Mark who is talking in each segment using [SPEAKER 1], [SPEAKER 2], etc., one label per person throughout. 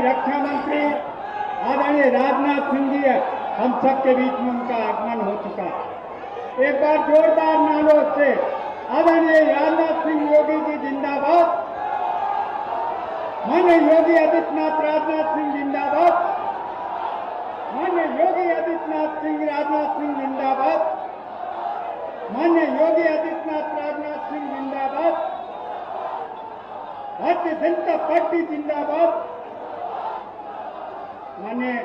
[SPEAKER 1] रक्षा मंत्री आदरणीय राजनाथ सिंह जी हम सबके बीच में उनका आगमन हो चुका। एक बार जोरदार नारों से आदरणीय राजनाथ सिंह योगी जी जिंदाबाद, माननीय योगी आदित्यनाथ राजनाथ सिंह जिंदाबाद, माननीय योगी आदित्यनाथ सिंह राजनाथ सिंह जिंदाबाद, माननीय योगी आदित्यनाथ राजनाथ सिंह जिंदाबाद, भारतीय जनता पार्टी जिंदाबाद। माननीय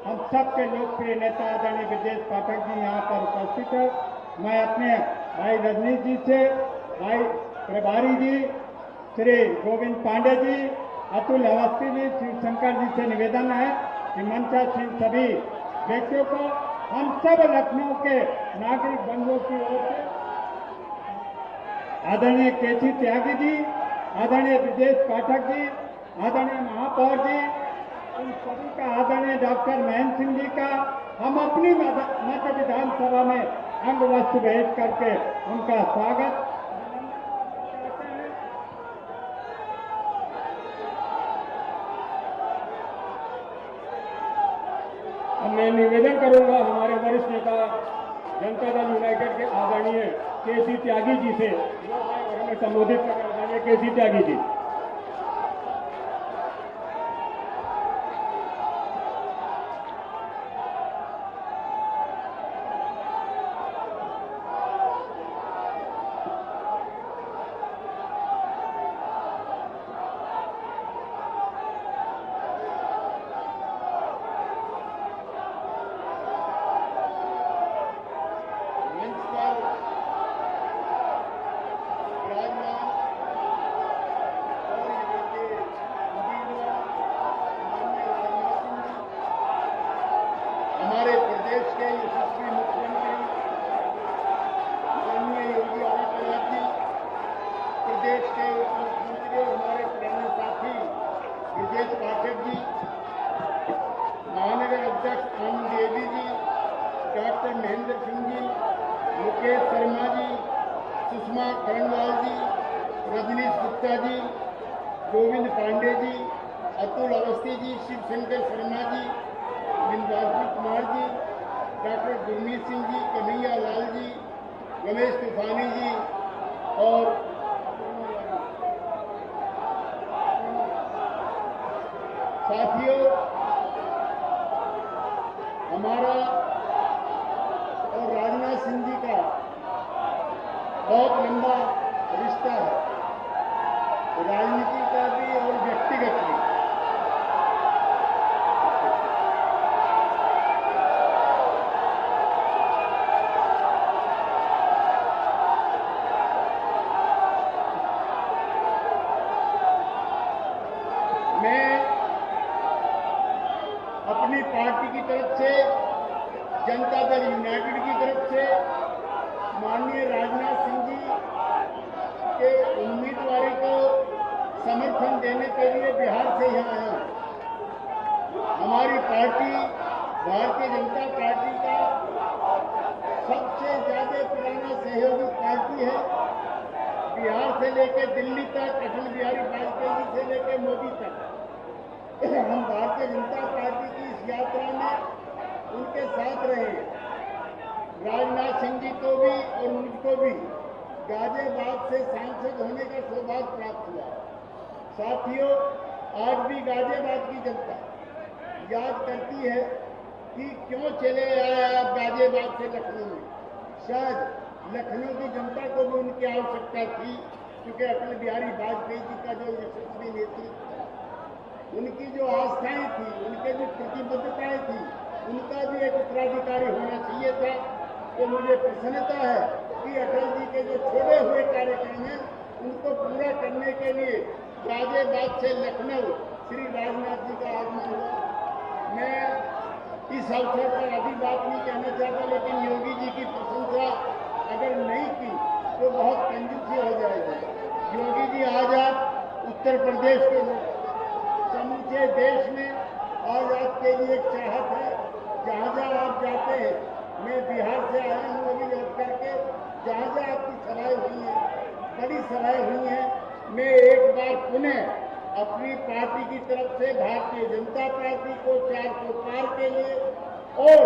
[SPEAKER 1] हम सबके लोकप्रिय नेता आदरणीय ब्रजेश पाठक जी यहाँ पर उपस्थित है। मैं अपने भाई रजनीश जी से, भाई प्रभारी जी श्री गोविंद पांडे जी, अतुल अवस्थी जी, शिवशंकर जी से निवेदन है कि मंचासीन सभी व्यक्तियों को हम सब लखनऊ के नागरिक बंधुओं की ओर से आदरणीय केसी त्यागी जी, आदरणीय ब्रजेश पाठक जी, आदरणीय महापौर जी, उन सभी का, आदरणीय डॉक्टर महेंद्र सिंह जी का हम अपनी मध्य विधानसभा में अंग वस्त्र भेंट करके उनका स्वागत करते हैं। अब मैं निवेदन करूंगा हमारे वरिष्ठ नेता जनता दल यूनाइटेड के आदरणीय केसी त्यागी जी से, हमें संबोधित कर आदरणीय केसी त्यागी जी। हमारे प्रदेश के यशस्वी मुख्यमंत्री माननीय योगी आदित्यनाथ जी, प्रदेश के उप मुख्यमंत्री और हमारे पुराने साथी ब्रजेश पाठक जी, महानगर अध्यक्ष आनंद देवी जी, डॉक्टर महेंद्र सिंह जी, मुकेश शर्मा जी, सुषमा खंडवाल जी, रजनीश गुप्ता जी, गोविंद पांडे जी, अतुल अवस्थी जी, शिवशंकर शर्मा जी, बिंदासपुर कुमार जी, डॉक्टर गुरमीत सिंह जी, कन्हैया लाल जी, रमेश तूफानी जी और साथियों, हमारा और राजनाथ सिंह जी का बहुत लंबा रिश्ता है, राजनीति का भी और व्यक्तिगत भी। मैं अपनी पार्टी की तरफ से, जनता दल यूनाइटेड की तरफ से माननीय राजनाथ सिंह जी के उम्मीदवारी को समर्थन देने के लिए बिहार से यहाँ आया। हमारी पार्टी भारतीय जनता पार्टी का सबसे ज्यादा पुराना सहयोगी पार्टी है। बिहार से लेकर दिल्ली तक, अटल बिहारी वाजपेयी से लेकर मोदी तक, हम भारतीय जनता पार्टी की इस यात्रा में उनके साथ रहे। राजनाथ सिंह जी को भी और मुझको भी गाजियाबाद से सांसद होने का सौभाग्य प्राप्त हुआ। साथियों, आज भी गाजियाबाद की जनता याद करती है कि क्यों चले आए आप गाजियाबाद से लखनऊ में। शायद लखनऊ की जनता को भी उनकी आवश्यकता थी, क्योंकि अटल बिहारी वाजपेयी जी का जो यशस्वी नेतृत्व था, उनकी जो आस्थाएं थी, उनके जो प्रतिबद्धताएं थी, उनका भी एक उत्तराधिकारी होना चाहिए था। तो मुझे प्रसन्नता है कि अटल जी के जो छोड़े हुए कार्यक्रम हैं उनको पूरा करने के लिए गाजियाबाद से लखनऊ श्री राजनाथ जी का आगमन हुआ। मैं इस अवसर पर अभी बात नहीं कहना चाहता, लेकिन योगी जी की प्रशंसा अगर नहीं की तो बहुत कंजूसी हो जाएगी। योगी जी, आज आप उत्तर प्रदेश के लोग, समूचे देश में आज आपके लिए एक चाहत है। जहाँ जहाँ आप जाते हैं, मैं बिहार से आया हूँ अभी लौट करके, जहाँ जहाँ आपकी सभाएं हुई हैं, बड़ी सभाएं हुई हैं, मैं एक बार पुनः अपनी पार्टी की तरफ से भारतीय जनता पार्टी को 400 पार के लिए और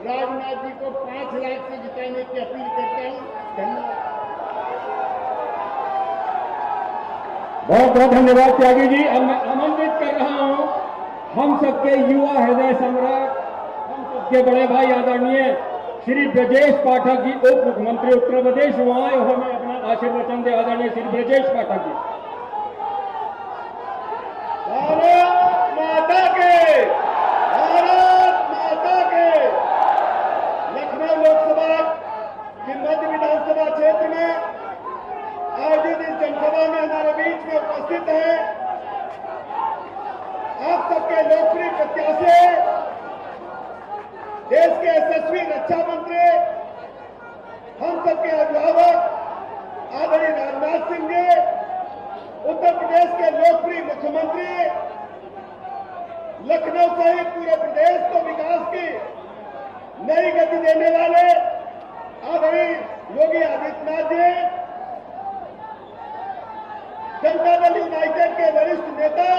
[SPEAKER 1] राजनाथ जी को 5 लाख से जिताने की अपील करता हूं। धन्यवाद।
[SPEAKER 2] बहुत बहुत धन्यवाद त्यागी जी। अब मैं आमंत्रित कर रहा हूं हम सबके युवा हृदय सम्राट, हम सबके बड़े भाई आदरणीय श्री ब्रजेश पाठक जी, उप मुख्यमंत्री उत्तर प्रदेश, वहां हमें अपना आशीर्वचन दे। आदरणीय श्री ब्रजेश पाठक जी।
[SPEAKER 1] भारत माता के, भारत माता के। लखनऊ लोकसभा की मध्य विधानसभा क्षेत्र में आयोजित इस जनसभा में हमारे बीच में उपस्थित है आप सबके लोकप्रिय प्रत्याशी, देश के यशस्वी रक्षा मंत्री, हम सबके अभिभावक आदरणीय राजनाथ सिंह जी, उत्तर प्रदेश के लोकप्रिय मुख्यमंत्री, लखनऊ सहित पूरे प्रदेश को विकास की नई गति देने वाले आदरणीय योगी आदित्यनाथ जी, जनता दल यूनाइटेड के वरिष्ठ नेता,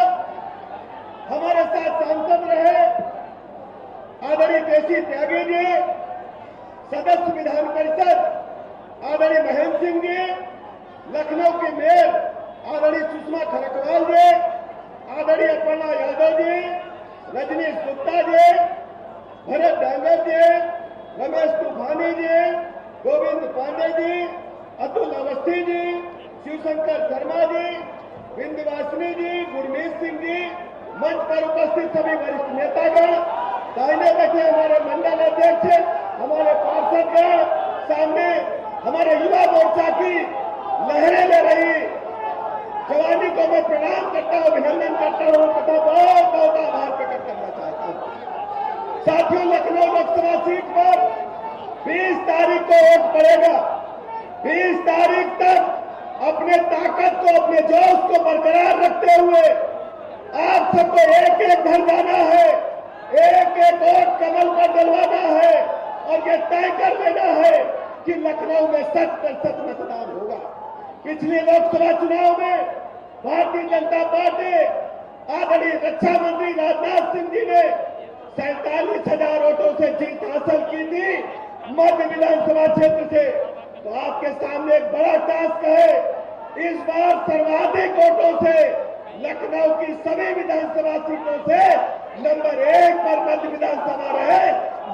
[SPEAKER 1] हमारे साथ सांसद रहे आदरणीय केसी त्यागी जी, सदस्य विधान परिषद आदरणीय महेंद्र सिंह जी, लखनऊ के मेयर आदरणीय सुषमा खरकवाल जी, आदरणीय अपर्णा यादव जी, रजनीश गुप्ता जी, भरत डांगर जी, रमेश तूफानी जी, गोविंद पांडे जी, अतुल अवस्थी जी, शिवशंकर शर्मा जी, विंध्यवासिनी जी, गुरमीत सिंह जी, मंच पर उपस्थित सभी वरिष्ठ नेतागण, दाहिने बैठे हमारे मंडल अध्यक्ष, हमारे पार्षदगण, सामने हमारे युवा मोर्चा की लहरें ले रही जवानी को मैं प्रणाम करता हूं, अभिनंदन करता हूं तथा बहुत बहुत आभार प्रकट करना चाहता हूं। साथियों, लखनऊ लोकसभा सीट पर 20 तारीख को वोट पड़ेगा। 20 तारीख तक अपने ताकत को, अपने जोश को बरकरार रखते हुए आप सबको एक एक घर जाना है, एक एक वोट कमल पर डलवाना है और ये तय कर लेना है कि लखनऊ में 100% मतदान होगा। पिछले लोकसभा चुनाव में भारतीय जनता पार्टी आदरणीय रक्षा मंत्री राजनाथ सिंह जी ने 47,000 वोटों से जीत हासिल की थी मध्य विधानसभा क्षेत्र से। तो आपके सामने एक बड़ा टास्क है, इस बार सर्वाधिक वोटों से लखनऊ की सभी विधानसभा सीटों से नंबर 1 पर मध्य विधानसभा रहे,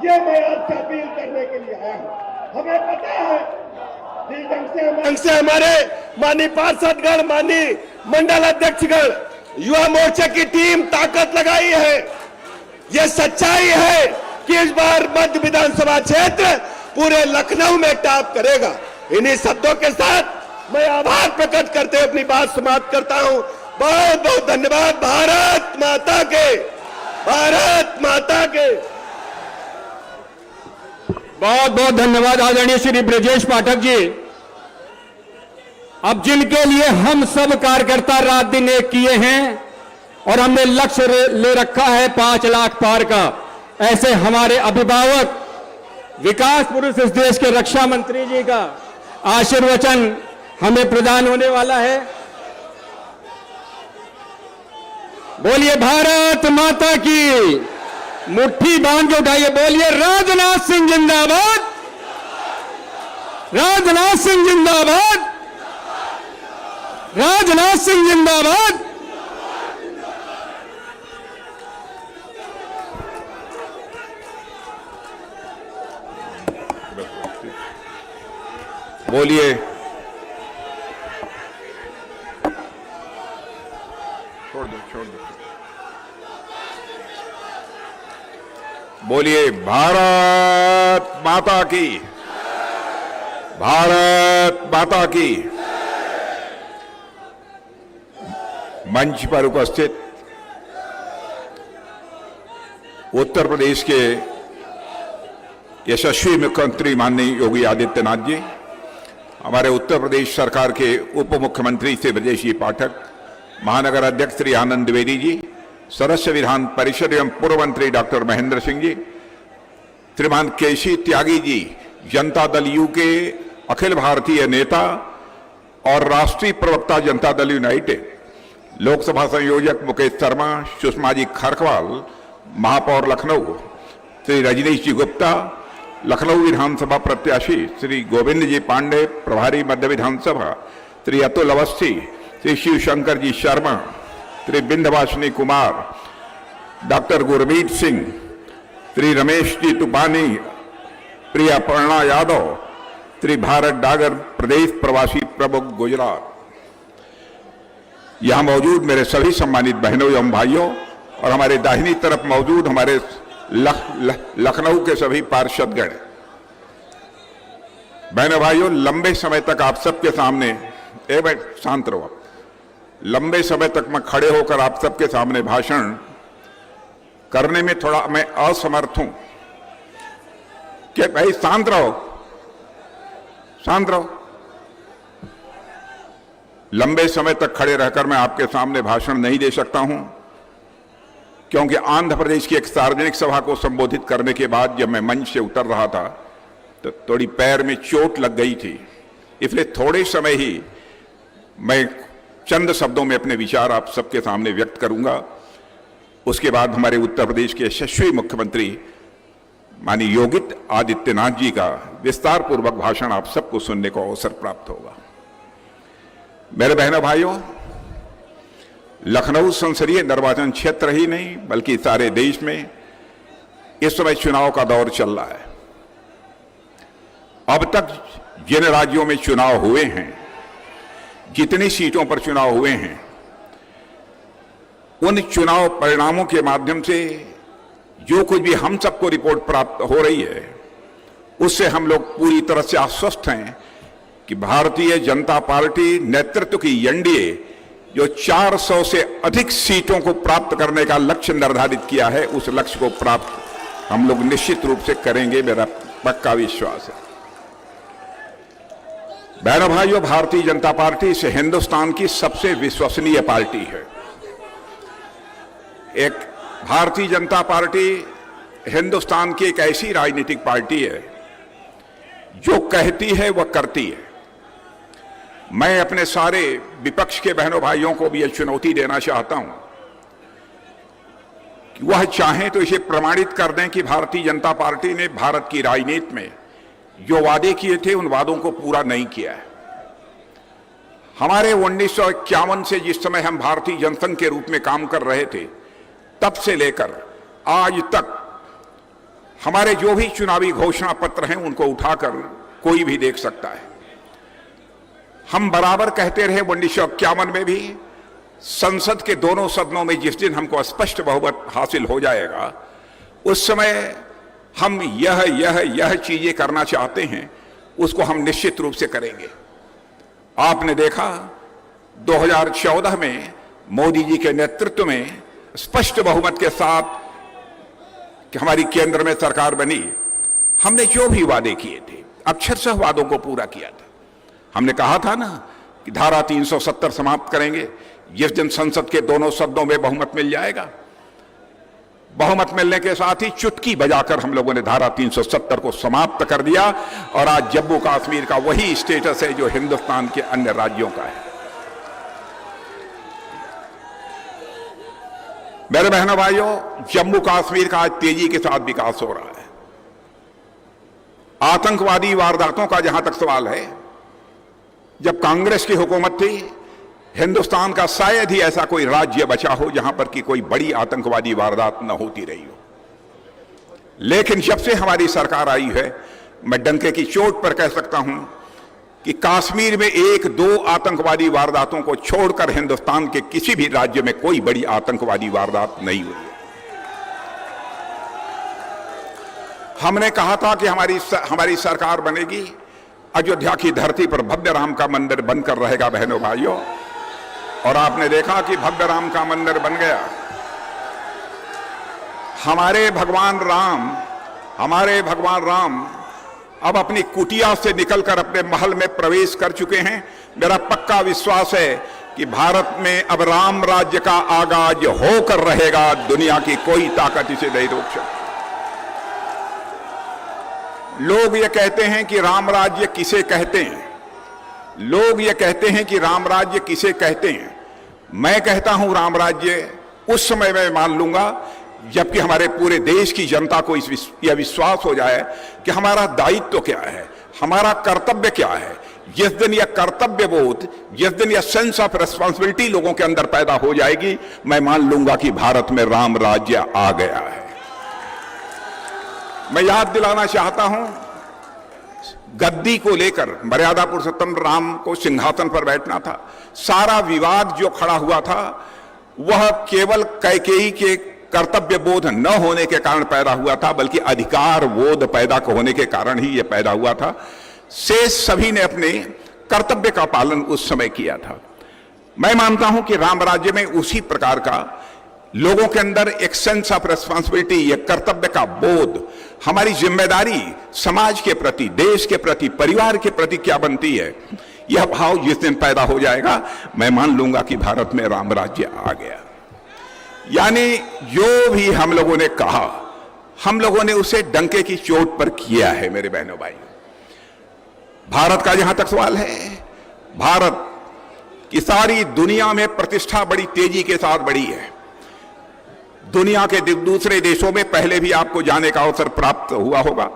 [SPEAKER 1] ये मैं आपसे अपील करने के लिए आया हूं। हमें पता है जिस ढंग से हमारे माननीय पार्षदगण, माननीय मंडल अध्यक्षगण, युवा मोर्चा की टीम ताकत लगाई है, ये सच्चाई है कि इस बार मध्य विधानसभा क्षेत्र पूरे लखनऊ में टॉप करेगा। इन्हीं शब्दों के साथ मैं आभार प्रकट करते हुए अपनी बात समाप्त करता हूं। बहुत बहुत धन्यवाद। भारत माता के, भारत माता के।
[SPEAKER 2] बहुत बहुत धन्यवाद आदरणीय श्री ब्रजेश पाठक जी। अब जिनके लिए हम सब कार्यकर्ता रात दिन एक किए हैं और हमने लक्ष्य ले रखा है 5 लाख पार का, ऐसे हमारे अभिभावक विकास पुरुष इस देश के रक्षा मंत्री जी का आशीर्वचन हमें प्रदान होने वाला है। बोलिए भारत माता की, मुट्ठी बांध के उठाइए, बोलिए राजनाथ सिंह जिंदाबाद, राजनाथ सिंह जिंदाबाद, राजनाथ सिंह जिंदाबाद।
[SPEAKER 3] बोलिए छोड़ दो बोलिए भारत माता की, भारत माता की। मंच पर उपस्थित उत्तर प्रदेश के यशस्वी मुख्यमंत्री माननीय योगी आदित्यनाथ जी, हमारे उत्तर प्रदेश सरकार के उप मुख्यमंत्री श्री ब्रजेश जी पाठक, महानगर अध्यक्ष श्री आनंद द्विवेदी जी, सदस्य विधान परिषद एवं पूर्व मंत्री डॉक्टर महेंद्र सिंह जी, श्रीमान केसी त्यागी जी, जनता दल यू के अखिल भारतीय नेता और राष्ट्रीय प्रवक्ता जनता दल यूनाइटेड, लोकसभा संयोजक मुकेश शर्मा, सुषमा जी खरकवाल, महापौर लखनऊ श्री रजनीश जी गुप्ता, लखनऊ विधानसभा प्रत्याशी श्री गोविंद जी पांडे, प्रभारी मध्य विधानसभा श्री अतुल अवस्थी, श्री शिवशंकर जी शर्मा, श्री बिंदवासिनी कुमार, डॉक्टर गुरमीत सिंह, श्री रमेश जी तुपानी, प्रिया अपर्णा यादव, श्री भारत डागर, प्रदेश प्रवासी प्रमुख गुजरात। यहां मौजूद मेरे सभी सम्मानित बहनों एवं भाइयों और हमारे दाहिनी तरफ मौजूद हमारे लखनऊ के सभी पार्षदगण। बहनों भाइयों, लंबे समय तक आप सबके सामने, एक मिनट शांत रहो, लंबे समय तक मैं खड़े होकर आप सबके सामने भाषण करने में थोड़ा मैं असमर्थ हूं कि भाई शांत रहो, शांत रहो। लंबे समय तक खड़े रहकर मैं आपके सामने भाषण नहीं दे सकता हूं, क्योंकि आंध्र प्रदेश की एक सार्वजनिक सभा को संबोधित करने के बाद जब मैं मंच से उतर रहा था तो थोड़ी पैर में चोट लग गई थी। इसलिए थोड़े समय ही मैं चंद शब्दों में अपने विचार आप सबके सामने व्यक्त करूंगा। उसके बाद हमारे उत्तर प्रदेश के यशस्वी मुख्यमंत्री माननीय योगी आदित्यनाथ जी का विस्तार पूर्वक भाषण आप सबको सुनने को अवसर प्राप्त होगा। मेरे बहनों भाइयों, लखनऊ संसदीय निर्वाचन क्षेत्र ही नहीं बल्कि सारे देश में इस समय चुनाव का दौर चल रहा है। अब तक जिन राज्यों में चुनाव हुए हैं, जितनी सीटों पर चुनाव हुए हैं, उन चुनाव परिणामों के माध्यम से जो कुछ भी हम सबको रिपोर्ट प्राप्त हो रही है, उससे हम लोग पूरी तरह से आश्वस्त हैं कि भारतीय जनता पार्टी नेतृत्व की एनडीए जो 400 से अधिक सीटों को प्राप्त करने का लक्ष्य निर्धारित किया है, उस लक्ष्य को प्राप्त हम लोग निश्चित रूप से करेंगे, मेरा पक्का विश्वास है। बहनों भाइयों, भारतीय जनता पार्टी से हिंदुस्तान की सबसे विश्वसनीय पार्टी है। एक भारतीय जनता पार्टी हिंदुस्तान की एक ऐसी राजनीतिक पार्टी है जो कहती है वह करती है। मैं अपने सारे विपक्ष के बहनों भाइयों को भी यह चुनौती देना चाहता हूं कि वह चाहें तो इसे प्रमाणित कर दें कि भारतीय जनता पार्टी ने भारत की राजनीति में जो वादे किए थे उन वादों को पूरा नहीं किया है। हमारे 1951 से जिस समय हम भारतीय जनसंघ के रूप में काम कर रहे थे, तब से लेकर आज तक हमारे जो भी चुनावी घोषणा पत्र हैं उनको उठाकर कोई भी देख सकता है। हम बराबर कहते रहे 1951 में भी, संसद के दोनों सदनों में जिस दिन हमको स्पष्ट बहुमत हासिल हो जाएगा, उस समय हम यह चीजें करना चाहते हैं, उसको हम निश्चित रूप से करेंगे। आपने देखा 2014 में मोदी जी के नेतृत्व में स्पष्ट बहुमत के साथ कि हमारी केंद्र में सरकार बनी, हमने जो भी वादे किए थे अक्षरशः वादों को पूरा किया था। हमने कहा था ना कि धारा 370 समाप्त करेंगे जिस दिन संसद के दोनों सदनों में बहुमत मिल जाएगा। बहुमत मिलने के साथ ही चुटकी बजाकर हम लोगों ने धारा 370 को समाप्त कर दिया और आज जम्मू कश्मीर का वही स्टेटस है जो हिंदुस्तान के अन्य राज्यों का है। मेरे बहनों भाइयों, जम्मू कश्मीर का आज तेजी के साथ विकास हो रहा है। आतंकवादी वारदातों का जहां तक सवाल है, जब कांग्रेस की हुकूमत थी, हिंदुस्तान का शायद ही ऐसा कोई राज्य बचा हो जहां पर कि कोई बड़ी आतंकवादी वारदात न होती रही हो। लेकिन जब से हमारी सरकार आई है, मैं डंके की चोट पर कह सकता हूं कि कश्मीर में 1-2 आतंकवादी वारदातों को छोड़कर हिंदुस्तान के किसी भी राज्य में कोई बड़ी आतंकवादी वारदात नहीं हुई है। हमने कहा था कि हमारी सरकार बनेगी, अयोध्या की धरती पर भव्य राम का मंदिर बनकर रहेगा। बहनों भाइयों, और आपने देखा कि भव्य राम का मंदिर बन गया। हमारे भगवान राम अब अपनी कुटिया से निकलकर अपने महल में प्रवेश कर चुके हैं। मेरा पक्का विश्वास है कि भारत में अब राम राज्य का आगाज होकर रहेगा। दुनिया की कोई ताकत इसे नहीं रोक सकती। लोग ये कहते हैं कि राम राज्य किसे कहते हैं, लोग ये कहते हैं कि राम राज्य किसे कहते हैं। मैं कहता हूं राम राज्य उस समय मैं मान लूंगा जबकि हमारे पूरे देश की जनता को यह विश्वास हो जाए कि हमारा दायित्व क्या है, हमारा कर्तव्य क्या है। जिस दिन यह कर्तव्य बोध, जिस दिन यह सेंस ऑफ रिस्पांसिबिलिटी लोगों के अंदर पैदा हो जाएगी, मैं मान लूंगा कि भारत में राम राज्य आ गया है। मैं याद दिलाना चाहता हूं, गद्दी को लेकर मर्यादा पुरुषोत्तम राम को सिंहासन पर बैठना था। सारा विवाद जो खड़ा हुआ था वह केवल कैकेयी के कर्तव्य बोध न होने के कारण पैदा हुआ था, बल्कि अधिकार बोध पैदा होने के कारण ही यह पैदा हुआ था। शेष सभी ने अपने कर्तव्य का पालन उस समय किया था। मैं मानता हूं कि राम राज्य में उसी प्रकार का लोगों के अंदर एक सेंस ऑफ रिस्पांसिबिलिटी, एक कर्तव्य का बोध, हमारी जिम्मेदारी समाज के प्रति, देश के प्रति, परिवार के प्रति क्या बनती है, यह भाव जिस दिन पैदा हो जाएगा, मैं मान लूंगा कि भारत में राम राज्य आ गया। यानी जो भी हम लोगों ने कहा, हम लोगों ने उसे डंके की चोट पर किया है। मेरे बहनों भाई, भारत का जहां तक सवाल है, भारत की सारी दुनिया में प्रतिष्ठा बड़ी तेजी के साथ बढ़ी है। दुनिया के दूसरे देशों में पहले भी आपको जाने का अवसर प्राप्त हुआ होगा।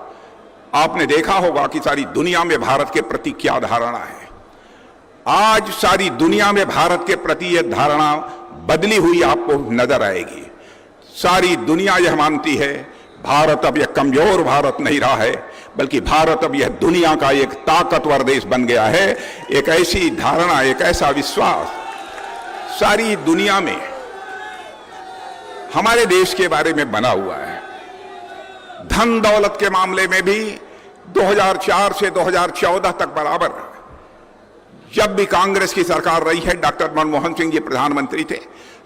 [SPEAKER 3] आपने देखा होगा कि सारी दुनिया में भारत के प्रति क्या धारणा है। आज सारी दुनिया में भारत के प्रति यह धारणा बदली हुई आपको नजर आएगी। सारी दुनिया यह मानती है भारत अब यह कमजोर भारत नहीं रहा है, बल्कि भारत अब यह दुनिया का एक ताकतवर देश बन गया है। एक ऐसी धारणा, एक ऐसा विश्वास सारी दुनिया में हमारे देश के बारे में बना हुआ है। धन दौलत के मामले में भी 2004 से 2014 तक बराबर, जब भी कांग्रेस की सरकार रही है, डॉक्टर मनमोहन सिंह जी प्रधानमंत्री थे,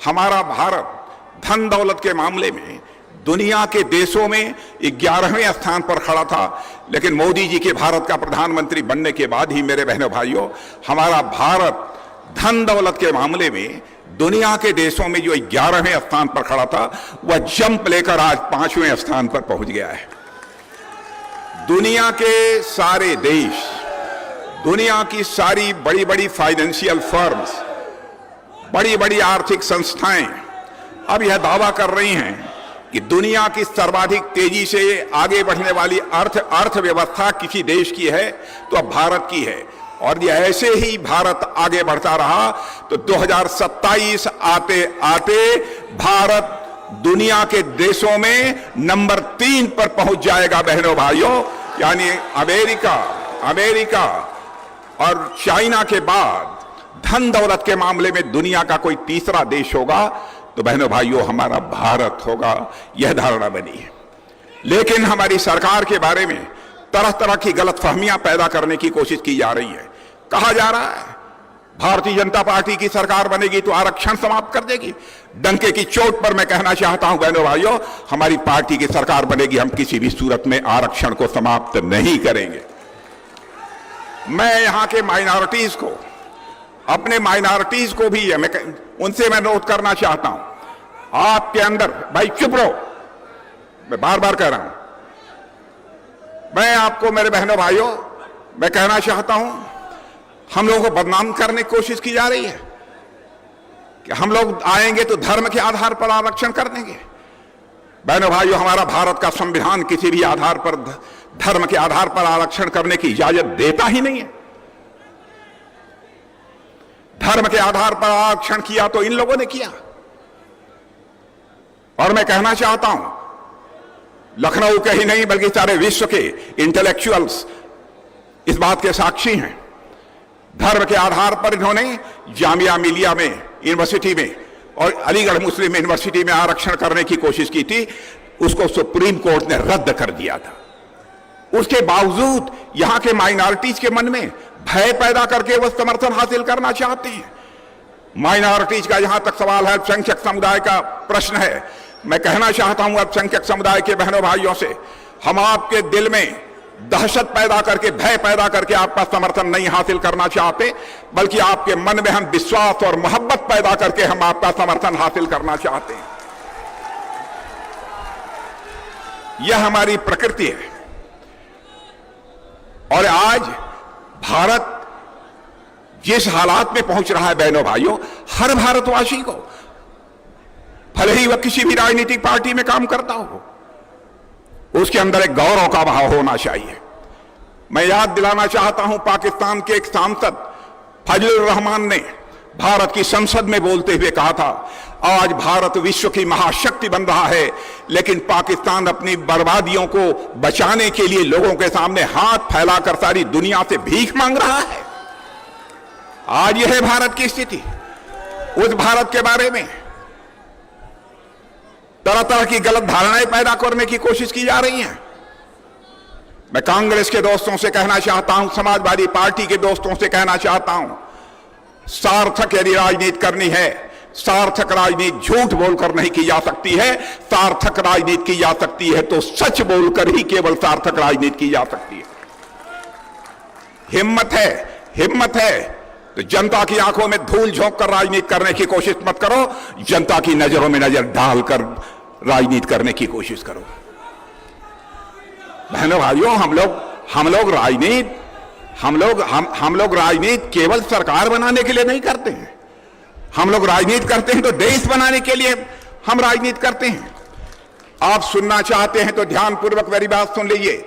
[SPEAKER 3] हमारा भारत धन दौलत के मामले में दुनिया के देशों में 11वें स्थान पर खड़ा था। लेकिन मोदी जी के भारत का प्रधानमंत्री बनने के बाद ही मेरे बहनों भाइयों, हमारा भारत धन दौलत के मामले में दुनिया के देशों में जो 11वें स्थान पर खड़ा था, वह जंप लेकर आज 5वें स्थान पर पहुंच गया है। दुनिया के सारे देश, दुनिया की सारी बड़ी बड़ी फाइनेंशियल फर्म्स, बड़ी बड़ी आर्थिक संस्थाएं अब यह दावा कर रही हैं कि दुनिया की सर्वाधिक तेजी से आगे बढ़ने वाली अर्थव्यवस्था किसी देश की है तो अब भारत की है। और ये ऐसे ही भारत आगे बढ़ता रहा तो 2027 आते आते भारत दुनिया के देशों में नंबर 3 पर पहुंच जाएगा। बहनों भाइयों, यानी अमेरिका और चाइना के बाद धन दौलत के मामले में दुनिया का कोई तीसरा देश होगा तो बहनों भाइयों हमारा भारत होगा। यह धारणा बनी है। लेकिन हमारी सरकार के बारे में तरह तरह की गलतफहमियां पैदा करने की कोशिश की जा रही है। कहा जा रहा है भारतीय जनता पार्टी की सरकार बनेगी तो आरक्षण समाप्त कर देगी। डंके की चोट पर मैं कहना चाहता हूं बहनों भाइयों, हमारी पार्टी की सरकार बनेगी, हम किसी भी सूरत में आरक्षण को समाप्त नहीं करेंगे। मैं यहां के माइनॉरिटीज को, अपने माइनॉरिटीज को भी उनसे मैं नोट करना चाहता हूं। आपके अंदर, भाई चुप रहो, मैं बार बार कह रहा हूं, मैं आपको मेरे बहनों भाइयों मैं कहना चाहता हूं, हम लोगों को बदनाम करने की कोशिश की जा रही है कि हम लोग आएंगे तो धर्म के आधार पर आरक्षण कर देंगे। बहनों भाइयों, हमारा भारत का संविधान किसी भी आधार पर, धर्म के आधार पर आरक्षण करने की इजाजत देता ही नहीं है। धर्म के आधार पर आरक्षण किया तो इन लोगों ने किया। और मैं कहना चाहता हूं, लखनऊ के ही नहीं बल्कि सारे विश्व के इंटेलेक्चुअल्स इस बात के साक्षी हैं। धर्म के आधार पर इन्होंने जामिया मिलिया में यूनिवर्सिटी में और अलीगढ़ मुस्लिम यूनिवर्सिटी में आरक्षण करने की कोशिश की थी, उसको सुप्रीम कोर्ट ने रद्द कर दिया था। उसके बावजूद यहां के माइनॉरिटीज के मन में भय पैदा करके वह समर्थन हासिल करना चाहते हैं। माइनॉरिटीज का जहां तक सवाल है, अल्पसंख्यक समुदाय का प्रश्न है, मैं कहना चाहता हूं अल्पसंख्यक समुदाय के बहनों भाइयों से, हम आपके दिल में दहशत पैदा करके, भय पैदा करके आपका समर्थन नहीं हासिल करना चाहते, बल्कि आपके मन में हम विश्वास और मोहब्बत पैदा करके हम आपका समर्थन हासिल करना चाहते हैं। यह हमारी प्रकृति है। और आज भारत जिस हालात में पहुंच रहा है बहनों भाइयों, हर भारतवासी को, भले ही वह किसी भी राजनीतिक पार्टी में काम करता हो, उसके अंदर एक गौरव का भाव होना चाहिए। मैं याद दिलाना चाहता हूं, पाकिस्तान के एक सांसद फजलुर रहमान ने भारत की संसद में बोलते हुए कहा था, आज भारत विश्व की महाशक्ति बन रहा है, लेकिन पाकिस्तान अपनी बर्बादियों को बचाने के लिए लोगों के सामने हाथ फैलाकर सारी दुनिया से भीख मांग रहा है। आज यह है भारत की स्थिति। उस भारत के बारे में तरह तरह की गलत धारणाएं पैदा करने की कोशिश की जा रही हैं। मैं कांग्रेस के दोस्तों से कहना चाहता हूं, समाजवादी पार्टी के दोस्तों से कहना चाहता हूं, सार्थक यदि राजनीति करनी है, सार्थक राजनीति झूठ बोलकर नहीं की जा सकती है। सार्थक राजनीति की जा सकती है तो सच बोलकर ही केवल सार्थक राजनीति की जा सकती है। हिम्मत है तो जनता की आंखों में धूल झोंक कर राजनीति करने की कोशिश मत करो, जनता की नजरों में नजर डालकर राजनीति करने की कोशिश करो। बहनों भाइयों, हम लोग राजनीति केवल सरकार बनाने के लिए नहीं करते हैं। हम लोग राजनीति करते हैं तो देश बनाने के लिए हम राजनीति करते हैं। आप सुनना चाहते हैं तो ध्यानपूर्वक मेरी बात सुन लीजिए।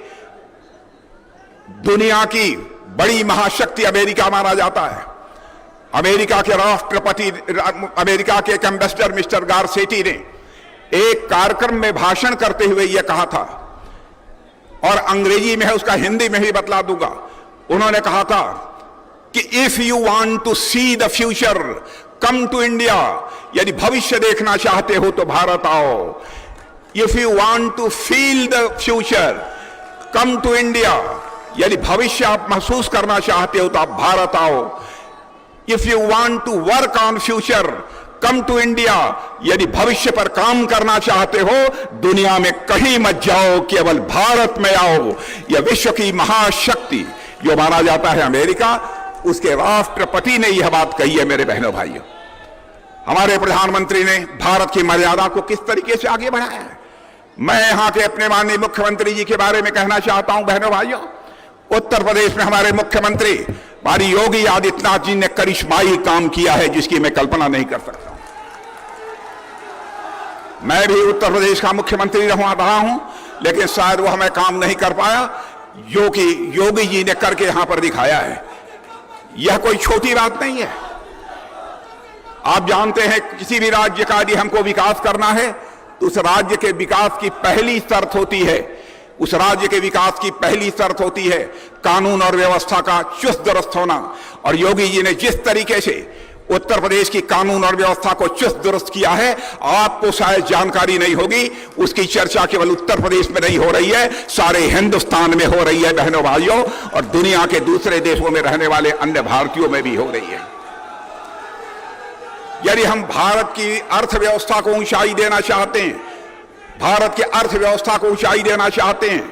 [SPEAKER 3] दुनिया की बड़ी महाशक्ति अमेरिका माना जाता है। अमेरिका के राष्ट्रपति, अमेरिका के एक एम्बेसडर मिस्टर गारसेटी ने एक कार्यक्रम में भाषण करते हुए यह कहा था, और अंग्रेजी में है, उसका हिंदी में भी बतला दूंगा। उन्होंने कहा था कि if you want to see the future come to India, यदि भविष्य देखना चाहते हो तो भारत आओ। If you want to feel the future come to India, यदि भविष्य आप महसूस करना चाहते हो तो आप भारत आओ। If you want to work on future come to India, यदि भविष्य पर काम करना चाहते हो दुनिया में कहीं मत जाओ, केवल भारत में आओ। यह विश्व की महाशक्ति जो माना जाता है अमेरिका, उसके राष्ट्रपति ने यह बात कही है। मेरे बहनों भाइयों, हमारे प्रधानमंत्री ने भारत की मर्यादा को किस तरीके से आगे बढ़ाया है। मैं यहां के अपने माननीय मुख्यमंत्री जी के बारे में कहना चाहता हूं। बहनों भाइयों, उत्तर प्रदेश में हमारे मुख्यमंत्री हमारी योगी आदित्यनाथ जी ने करिश्माई काम किया है, जिसकी मैं कल्पना नहीं कर सकता। मैं भी उत्तर प्रदेश का मुख्यमंत्री रहा हूं, लेकिन शायद वह मैं काम नहीं कर पाया जो कि योगी जी ने करके यहां पर दिखाया है। यह कोई छोटी बात नहीं है। आप जानते हैं, किसी भी राज्य का यदि हमको विकास करना है तो उस राज्य के विकास की पहली शर्त होती है, उस राज्य के विकास की पहली शर्त होती है कानून और व्यवस्था का चुस्त दुरुस्त होना। और योगी जी ने जिस तरीके से उत्तर प्रदेश की कानून और व्यवस्था को चुस्त दुरुस्त किया है, आपको शायद जानकारी नहीं होगी। उसकी चर्चा केवल उत्तर प्रदेश में नहीं हो रही है, सारे हिंदुस्तान में हो रही है बहनों भाइयों, और दुनिया के दूसरे देशों में रहने वाले अन्य भारतीयों में भी हो रही है। यदि हम भारत की अर्थव्यवस्था को ऊंचाई देना चाहते हैं, भारत की अर्थव्यवस्था को ऊंचाई देना चाहते हैं,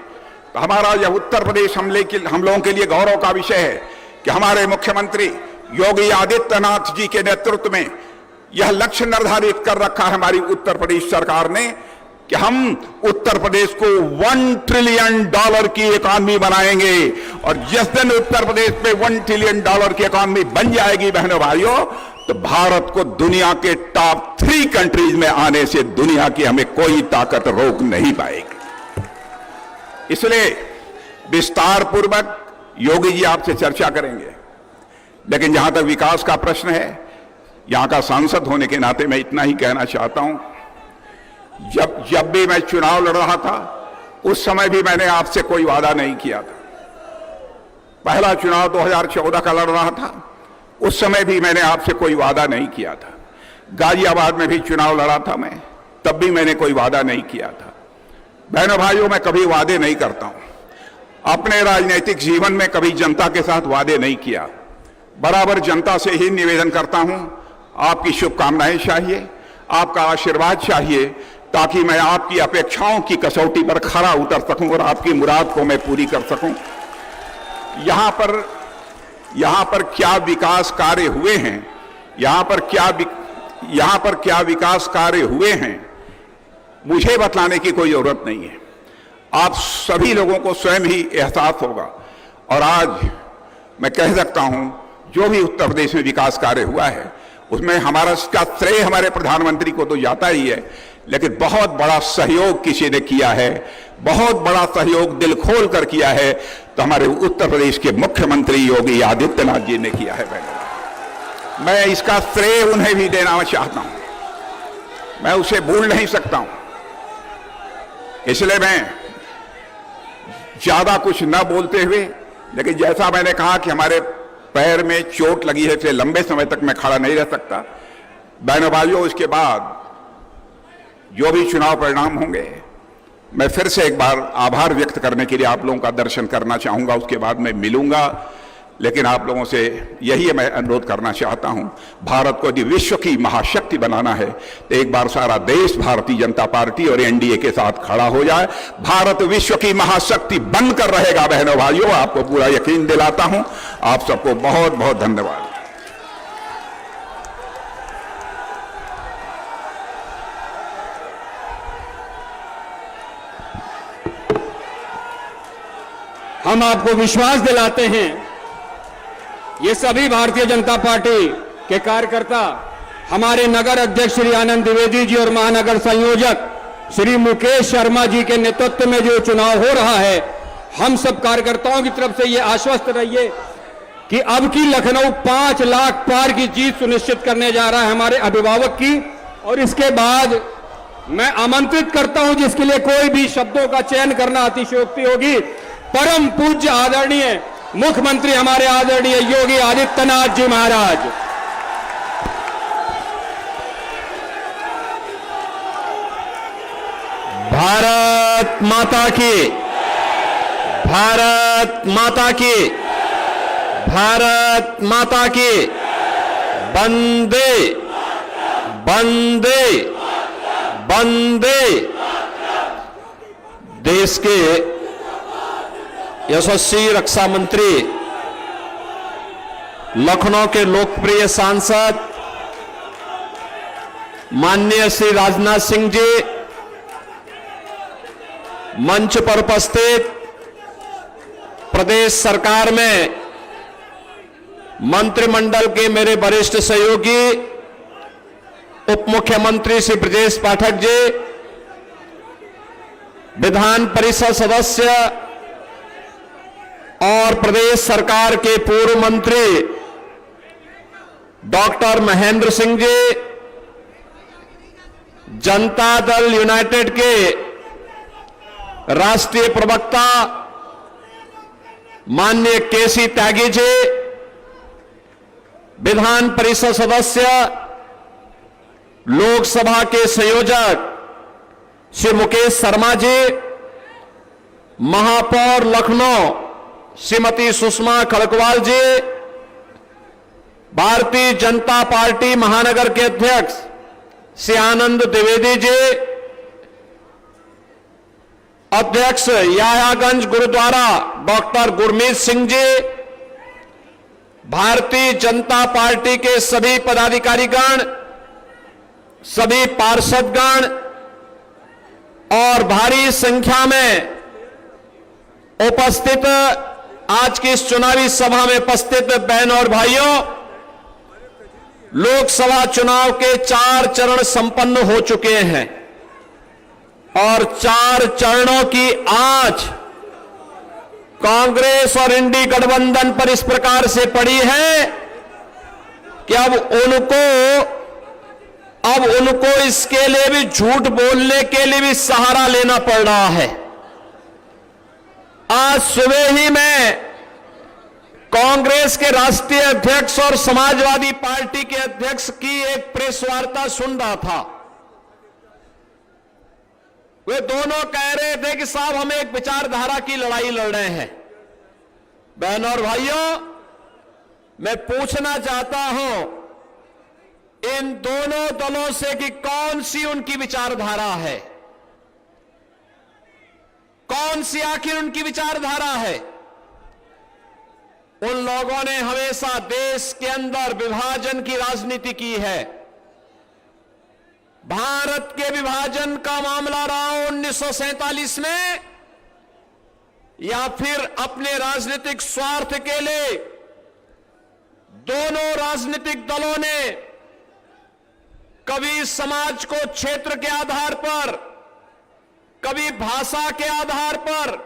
[SPEAKER 3] तो हमारा यह उत्तर प्रदेश हम लोगों के लिए गौरव का विषय है कि हमारे मुख्यमंत्री योगी आदित्यनाथ जी के नेतृत्व में यह लक्ष्य निर्धारित कर रखा है हमारी उत्तर प्रदेश सरकार ने कि हम उत्तर प्रदेश को $1 ट्रिलियन की इकॉनमी बनाएंगे। और जिस दिन उत्तर प्रदेश में $1 ट्रिलियन की इकॉनमी बन जाएगी बहनों भाइयों, तो भारत को दुनिया के टॉप 3 कंट्रीज में आने से दुनिया की हमें कोई ताकत रोक नहीं पाएगी। इसलिए विस्तार पूर्वक योगी जी आपसे चर्चा करेंगे, लेकिन जहां तक विकास का प्रश्न है, यहां का सांसद होने के नाते मैं इतना ही कहना चाहता हूं। जब भी मैं चुनाव लड़ रहा था, उस समय भी मैंने आपसे कोई वादा नहीं किया था। पहला चुनाव 2014 का लड़ रहा था, उस समय भी मैंने आपसे कोई वादा नहीं किया था। गाजियाबाद में भी चुनाव लड़ा था मैं, तब भी मैंने कोई वादा नहीं किया था। बहनों भाइयों, मैं कभी वादे नहीं करता हूं। अपने राजनीतिक जीवन में कभी जनता के साथ वादे नहीं किया। बराबर जनता से ही निवेदन करता हूं, आपकी शुभकामनाएं चाहिए, आपका आशीर्वाद चाहिए, ताकि मैं आपकी अपेक्षाओं की कसौटी पर खरा उतर सकूं और आपकी मुराद को मैं पूरी कर सकूं। यहां पर क्या विकास कार्य हुए हैं, यहां पर क्या विकास कार्य हुए हैं, मुझे बतलाने की कोई जरूरत नहीं है। आप सभी लोगों को स्वयं ही एहसास होगा। और आज मैं कह सकता हूं जो भी उत्तर प्रदेश में विकास कार्य हुआ है उसमें हमारा इसका श्रेय हमारे प्रधानमंत्री को तो जाता ही है, लेकिन बहुत बड़ा सहयोग किसी ने किया है, बहुत बड़ा सहयोग दिल खोल कर किया है तो हमारे उत्तर प्रदेश के मुख्यमंत्री योगी आदित्यनाथ जी ने किया है। मैं इसका श्रेय उन्हें भी देना चाहता हूं, मैं उसे भूल नहीं सकता हूं। इसलिए मैं ज्यादा कुछ न बोलते हुए, लेकिन जैसा मैंने कहा कि हमारे पैर में चोट लगी है इसलिए लंबे समय तक मैं खड़ा नहीं रह सकता। बहनों भाइयों, इसके बाद जो भी चुनाव परिणाम होंगे मैं फिर से एक बार आभार व्यक्त करने के लिए आप लोगों का दर्शन करना चाहूंगा, उसके बाद मैं मिलूंगा। लेकिन आप लोगों से यही मैं अनुरोध करना चाहता हूं, भारत को यदि विश्व की महाशक्ति बनाना है तो एक बार सारा देश भारतीय जनता पार्टी और एनडीए के साथ खड़ा हो जाए। भारत विश्व की महाशक्ति बनकर रहेगा। बहनों भाइयों, आपको पूरा यकीन दिलाता हूं। आप सबको बहुत बहुत धन्यवाद।
[SPEAKER 2] हम आपको विश्वास दिलाते हैं, ये सभी भारतीय जनता पार्टी के कार्यकर्ता, हमारे नगर अध्यक्ष श्री आनंद द्विवेदी जी और महानगर संयोजक श्री मुकेश शर्मा जी के नेतृत्व में जो चुनाव हो रहा है, हम सब कार्यकर्ताओं की तरफ से ये आश्वस्त रहिए कि अब की लखनऊ 5 लाख पार की जीत सुनिश्चित करने जा रहा है हमारे अभिभावक की। और इसके बाद मैं आमंत्रित करता हूं, जिसके लिए कोई भी शब्दों का चयन करना अतिशयोक्ति होगी, परम पूज्य आदरणीय मुख्यमंत्री हमारे आदरणीय योगी आदित्यनाथ जी महाराज।
[SPEAKER 4] भारत माता की, भारत माता की, भारत माता की, वंदे वंदे वंदे। देश के यशस्वी रक्षा मंत्री, लखनऊ के लोकप्रिय सांसद माननीय श्री राजनाथ सिंह जी, मंच पर उपस्थित प्रदेश सरकार में मंत्रिमंडल के मेरे वरिष्ठ सहयोगी उप मुख्यमंत्री श्री ब्रजेश पाठक जी, विधान परिषद सदस्य और प्रदेश सरकार के पूर्व मंत्री डॉक्टर महेंद्र सिंह जी, जनता दल यूनाइटेड के राष्ट्रीय प्रवक्ता माननीय केसी त्यागी जी, विधान परिषद सदस्य लोकसभा के संयोजक श्री मुकेश शर्मा जी, महापौर लखनऊ श्रीमती सुषमा खड़गवाल जी, भारतीय जनता पार्टी महानगर के अध्यक्ष श्री आनंद द्विवेदी जी, अध्यक्ष यायागंज गुरुद्वारा डॉक्टर गुरमीत सिंह जी, भारतीय जनता पार्टी के सभी पदाधिकारीगण, सभी पार्षदगण और भारी संख्या में उपस्थित आज की इस चुनावी सभा में उपस्थित बहनों और भाइयों, लोकसभा चुनाव के 4 चरण संपन्न हो चुके हैं और 4 चरणों की आज कांग्रेस और इंडी गठबंधन पर इस प्रकार से पड़ी है कि अब उनको इसके लिए भी, झूठ बोलने के लिए भी सहारा लेना पड़ रहा है। आज सुबह ही मैं कांग्रेस के राष्ट्रीय अध्यक्ष और समाजवादी पार्टी के अध्यक्ष की एक प्रेस वार्ता सुन रहा था। वे दोनों कह रहे थे कि साहब हम एक विचारधारा की लड़ाई लड़ रहे हैं। बहनों और भाइयों, मैं पूछना चाहता हूं इन दोनों दलों से कि कौन सी उनकी विचारधारा है, कौन सी आखिर उनकी विचारधारा है। उन लोगों ने हमेशा देश के अंदर विभाजन की राजनीति की है। भारत के विभाजन का मामला रहा 1947 में, या फिर अपने राजनीतिक स्वार्थ के लिए दोनों राजनीतिक दलों ने कभी समाज को क्षेत्र के आधार पर, कभी भाषा के आधार पर,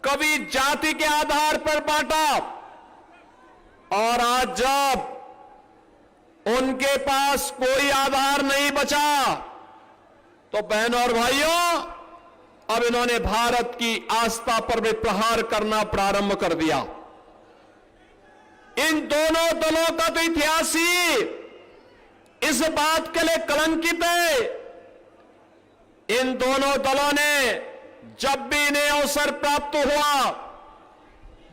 [SPEAKER 4] कभी जाति के आधार पर बांटा, और आज जब उनके पास कोई आधार नहीं बचा तो बहनों और भाइयों, अब इन्होंने भारत की आस्था पर भी प्रहार करना प्रारंभ कर दिया। इन दोनों दलों का तो इतिहास ही इस बात के लिए कलंकित है। इन दोनों दलों ने जब भी इन्हें अवसर प्राप्त हुआ,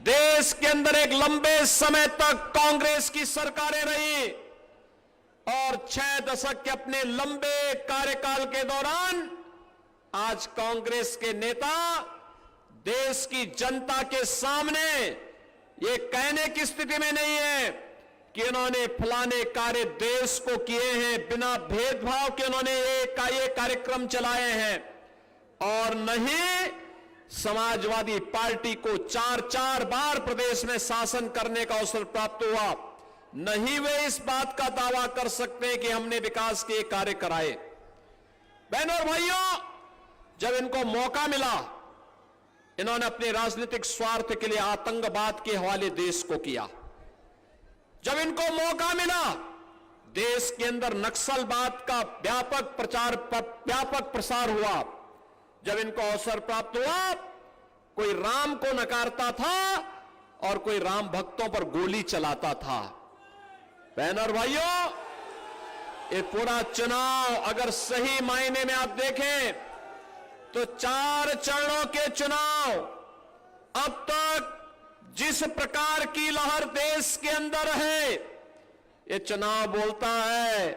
[SPEAKER 4] देश के अंदर एक लंबे समय तक कांग्रेस की सरकारें रही और 6 दशक के अपने लंबे कार्यकाल के दौरान आज कांग्रेस के नेता देश की जनता के सामने ये कहने की स्थिति में नहीं है कि इन्होंने फलाने कार्य देश को किए हैं, बिना भेदभाव के उन्होंने ये कार्यक्रम चलाए हैं। और नहीं समाजवादी पार्टी को 4 बार प्रदेश में शासन करने का अवसर प्राप्त हुआ, नहीं वे इस बात का दावा कर सकते हैं कि हमने विकास के कार्य कराए। बहनों और भाइयों, जब इनको मौका मिला, इन्होंने अपने राजनीतिक स्वार्थ के लिए आतंकवाद के हवाले देश को किया। जब इनको मौका मिला, देश के अंदर नक्सलवाद का व्यापक प्रसार हुआ। जब इनको अवसर प्राप्त हुआ, कोई राम को नकारता था और कोई राम भक्तों पर गोली चलाता था। बहनों और भाइयों, ये पूरा चुनाव अगर सही मायने में आप देखें तो 4 चरणों के चुनाव, अब तक जिस प्रकार की लहर देश के अंदर है, ये चुनाव बोलता है,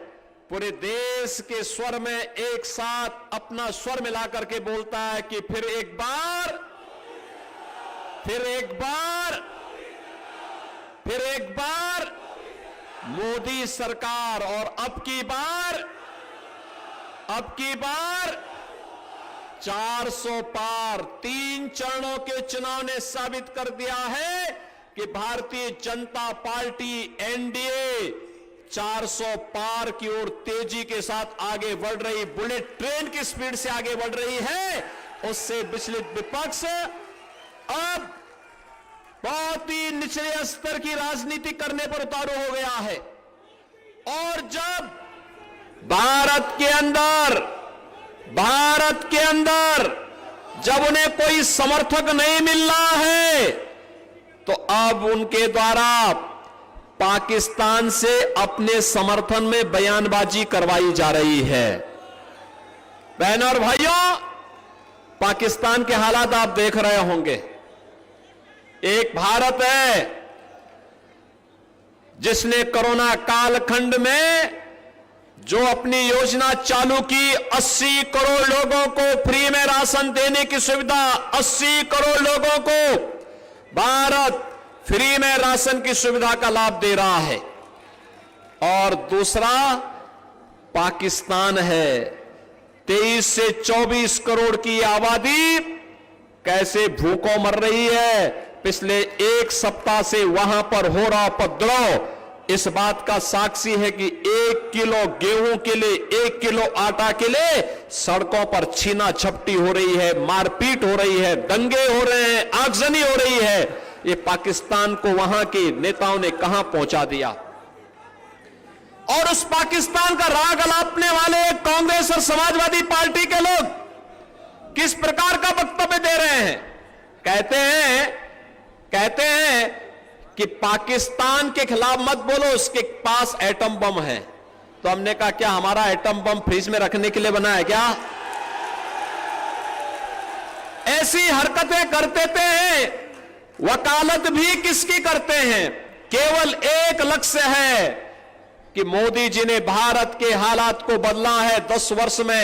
[SPEAKER 4] पूरे देश के स्वर में एक साथ अपना स्वर मिलाकर के बोलता है कि फिर एक बार, फिर एक बार, फिर एक बार मोदी सरकार। और अब की बार 400 पार। 3 चरणों के चुनाव ने साबित कर दिया है कि भारतीय जनता पार्टी एनडीए 400 पार की ओर तेजी के साथ आगे बढ़ रही, बुलेट ट्रेन की स्पीड से आगे बढ़ रही है। उससे विचलित विपक्ष अब बहुत ही निचले स्तर की राजनीति करने पर उतारू हो गया है। और जब भारत के अंदर जब उन्हें कोई समर्थक नहीं मिल रहा है, तो अब उनके द्वारा पाकिस्तान से अपने समर्थन में बयानबाजी करवाई जा रही है। बहनों और भाइयों, पाकिस्तान के हालात आप देख रहे होंगे। एक भारत है जिसने कोरोना कालखंड में जो अपनी योजना चालू की, 80 करोड़ लोगों को फ्री में राशन देने की सुविधा, 80 करोड़ लोगों को भारत फ्री में राशन की सुविधा का लाभ दे रहा है। और दूसरा पाकिस्तान है, 23 से 24 करोड़ की आबादी कैसे भूखों मर रही है। पिछले 1 सप्ताह से वहां पर हो रहा उपद्रव इस बात का साक्षी है कि 1 किलो गेहूं के लिए, 1 किलो आटा के लिए सड़कों पर छीना झपटी हो रही है, मारपीट हो रही है, दंगे हो रहे हैं, आगजनी हो रही है। ये पाकिस्तान को वहां के नेताओं ने कहां पहुंचा दिया। और उस पाकिस्तान का राग अलापने वाले कांग्रेस और समाजवादी पार्टी के लोग किस प्रकार का वक्तव्य दे रहे हैं। कहते हैं कि पाकिस्तान के खिलाफ मत बोलो, उसके पास एटम बम है। तो हमने कहा क्या हमारा एटम बम फ्रिज में रखने के लिए बना है क्या? ऐसी हरकतें करते थे। वकालत भी किसकी करते हैं? केवल एक लक्ष्य है कि मोदी जी ने भारत के हालात को बदला है। 10 वर्ष में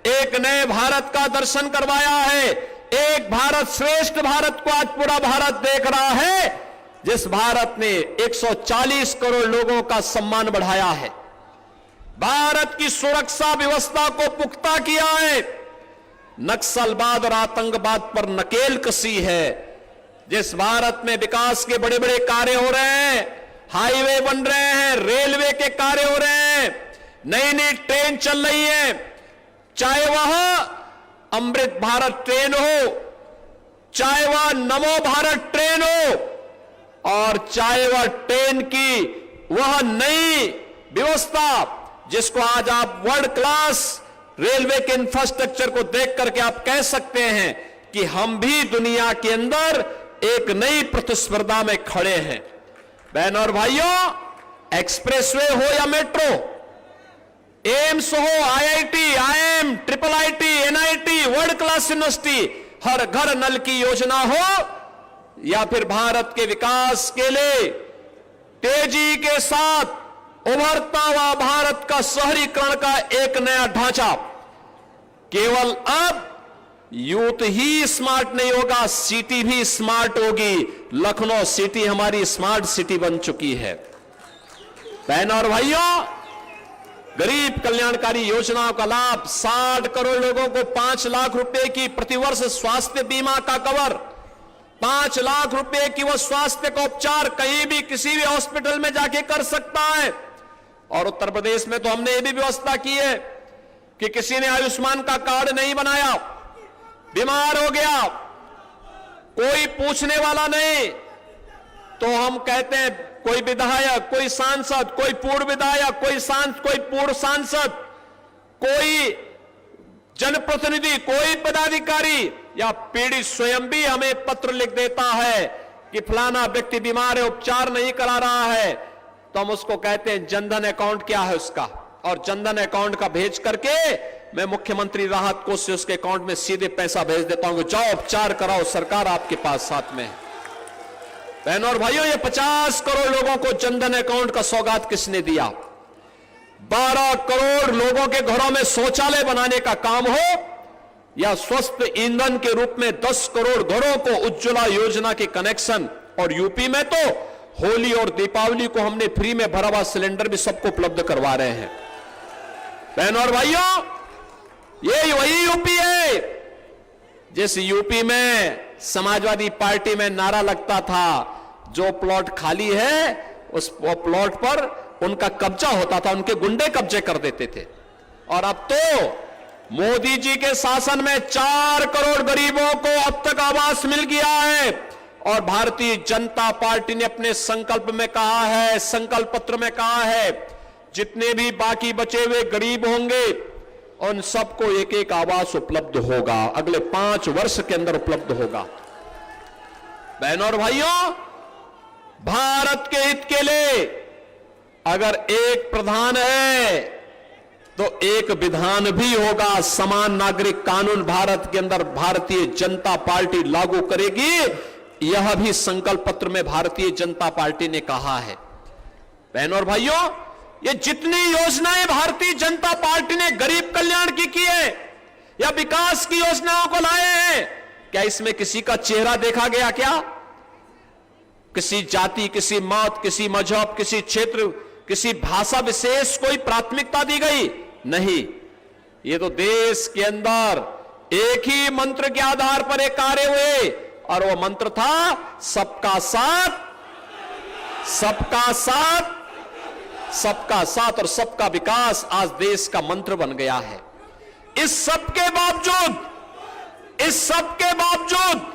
[SPEAKER 4] एक नए भारत का दर्शन करवाया है। एक भारत श्रेष्ठ भारत को आज पूरा भारत देख रहा है, जिस भारत ने 140 करोड़ लोगों का सम्मान बढ़ाया है, भारत की सुरक्षा व्यवस्था को पुख्ता किया है, नक्सलवाद और आतंकवाद पर नकेल कसी है, जिस भारत में विकास के बड़े बड़े कार्य हो रहे हैं, हाईवे बन रहे हैं, रेलवे के कार्य हो रहे हैं, नई नई ट्रेन चल रही है, चाहे वह अमृत भारत ट्रेन हो, चाहे वह नमो भारत ट्रेन हो, और चाहे वह ट्रेन की वह नई व्यवस्था जिसको आज आप वर्ल्ड क्लास रेलवे के इंफ्रास्ट्रक्चर को देख करके आप कह सकते हैं कि हम भी दुनिया के अंदर एक नई प्रतिस्पर्धा में खड़े हैं। बहनों और भाइयों, एक्सप्रेसवे हो या मेट्रो, एम्स हो, IIT, IIM, triple IT, NIT, world class university, हर घर नल की योजना हो, या फिर भारत के विकास के लिए तेजी के साथ उभरता हुआ भारत का शहरीकरण का एक नया ढांचा, केवल अब यूथ ही स्मार्ट नहीं होगा, सिटी भी स्मार्ट होगी। लखनऊ सिटी हमारी स्मार्ट सिटी बन चुकी है। बहनों और भाइयों, गरीब कल्याणकारी योजनाओं का लाभ, 60 करोड़ लोगों को 5 लाख रुपए की प्रतिवर्ष स्वास्थ्य बीमा का कवर, 5 लाख रुपए की वो स्वास्थ्य का उपचार कहीं भी किसी भी हॉस्पिटल में जाके कर सकता है। और उत्तर प्रदेश में तो हमने ये भी व्यवस्था की है कि किसी ने आयुष्मान का कार्ड नहीं बनाया, बीमार हो गया, कोई पूछने वाला नहीं, तो हम कहते हैं कोई विधायक, कोई सांसद, कोई पूर्व विधायक, कोई पूर्व सांसद, कोई जनप्रतिनिधि, कोई पदाधिकारी या पीड़ित स्वयं भी हमें पत्र लिख देता है कि फलाना व्यक्ति बीमार है, उपचार नहीं करा रहा है, तो हम उसको कहते हैं जनधन अकाउंट क्या है उसका, और जनधन अकाउंट का भेज करके मैं मुख्यमंत्री राहत कोष से उसके अकाउंट में सीधे पैसा भेज देता हूं, जाओ उपचार कराओ, सरकार आपके पास साथ में। बहनों और भाइयों, ये 50 करोड़ लोगों को जनधन अकाउंट का सौगात किसने दिया? 12 करोड़ लोगों के घरों में शौचालय बनाने का काम हो, या स्वस्थ ईंधन के रूप में 10 करोड़ घरों को उज्ज्वला योजना के कनेक्शन, और यूपी में तो होली और दीपावली को हमने फ्री में भरा हुआ सिलेंडर भी सबको उपलब्ध करवा रहे हैं। बहनों और भाइयों, ये वही यूपी है जिस यूपी में समाजवादी पार्टी में नारा लगता था, जो प्लॉट खाली है उस प्लॉट पर उनका कब्जा होता था, उनके गुंडे कब्जे कर देते थे। और अब तो मोदी जी के शासन में 4 करोड़ गरीबों को अब तक आवास मिल गया है, और भारतीय जनता पार्टी ने अपने संकल्प में कहा है, संकल्प पत्र में कहा है, जितने भी बाकी बचे हुए गरीब होंगे उन सबको एक एक आवास उपलब्ध होगा, अगले 5 वर्ष के अंदर उपलब्ध होगा। बहनों और भाइयों, भारत के हित के लिए अगर एक प्रधान है तो एक विधान भी होगा। समान नागरिक कानून भारत के अंदर भारतीय जनता पार्टी लागू करेगी, यह भी संकल्प पत्र में भारतीय जनता पार्टी ने कहा है। बहनों और भाइयों, ये जितनी योजनाएं भारतीय जनता पार्टी ने गरीब कल्याण की है या विकास की योजनाओं को लाए हैं, क्या इसमें किसी का चेहरा देखा गया? क्या किसी जाति, किसी मत, किसी मजहब, किसी क्षेत्र, किसी भाषा विशेष कोई प्राथमिकता दी गई? नहीं। ये तो देश के अंदर एक ही मंत्र के आधार पर एक कार्य हुए, और वो मंत्र था सबका साथ, सबका साथ, सबका साथ और सबका विकास। आज देश का मंत्र बन गया है। इस सब के बावजूद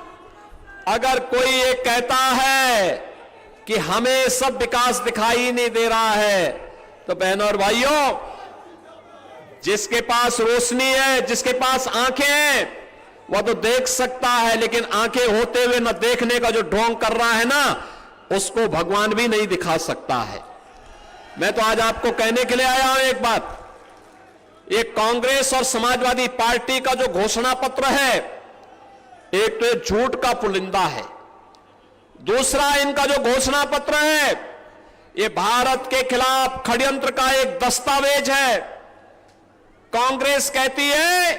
[SPEAKER 4] अगर कोई ये कहता है कि हमें सब विकास दिखाई नहीं दे रहा है, तो बहनों और भाइयों, जिसके पास रोशनी है, जिसके पास आंखें हैं, वह तो देख सकता है, लेकिन आंखें होते हुए न देखने का जो ढोंग कर रहा है ना, उसको भगवान भी नहीं दिखा सकता है। मैं तो आज आपको कहने के लिए आया हूं एक बात, ये कांग्रेस और समाजवादी पार्टी का जो घोषणा पत्र है, एक तो झूठ का पुलिंदा है, दूसरा इनका जो घोषणा पत्र है ये भारत के खिलाफ षड्यंत्र का एक दस्तावेज है। कांग्रेस कहती है,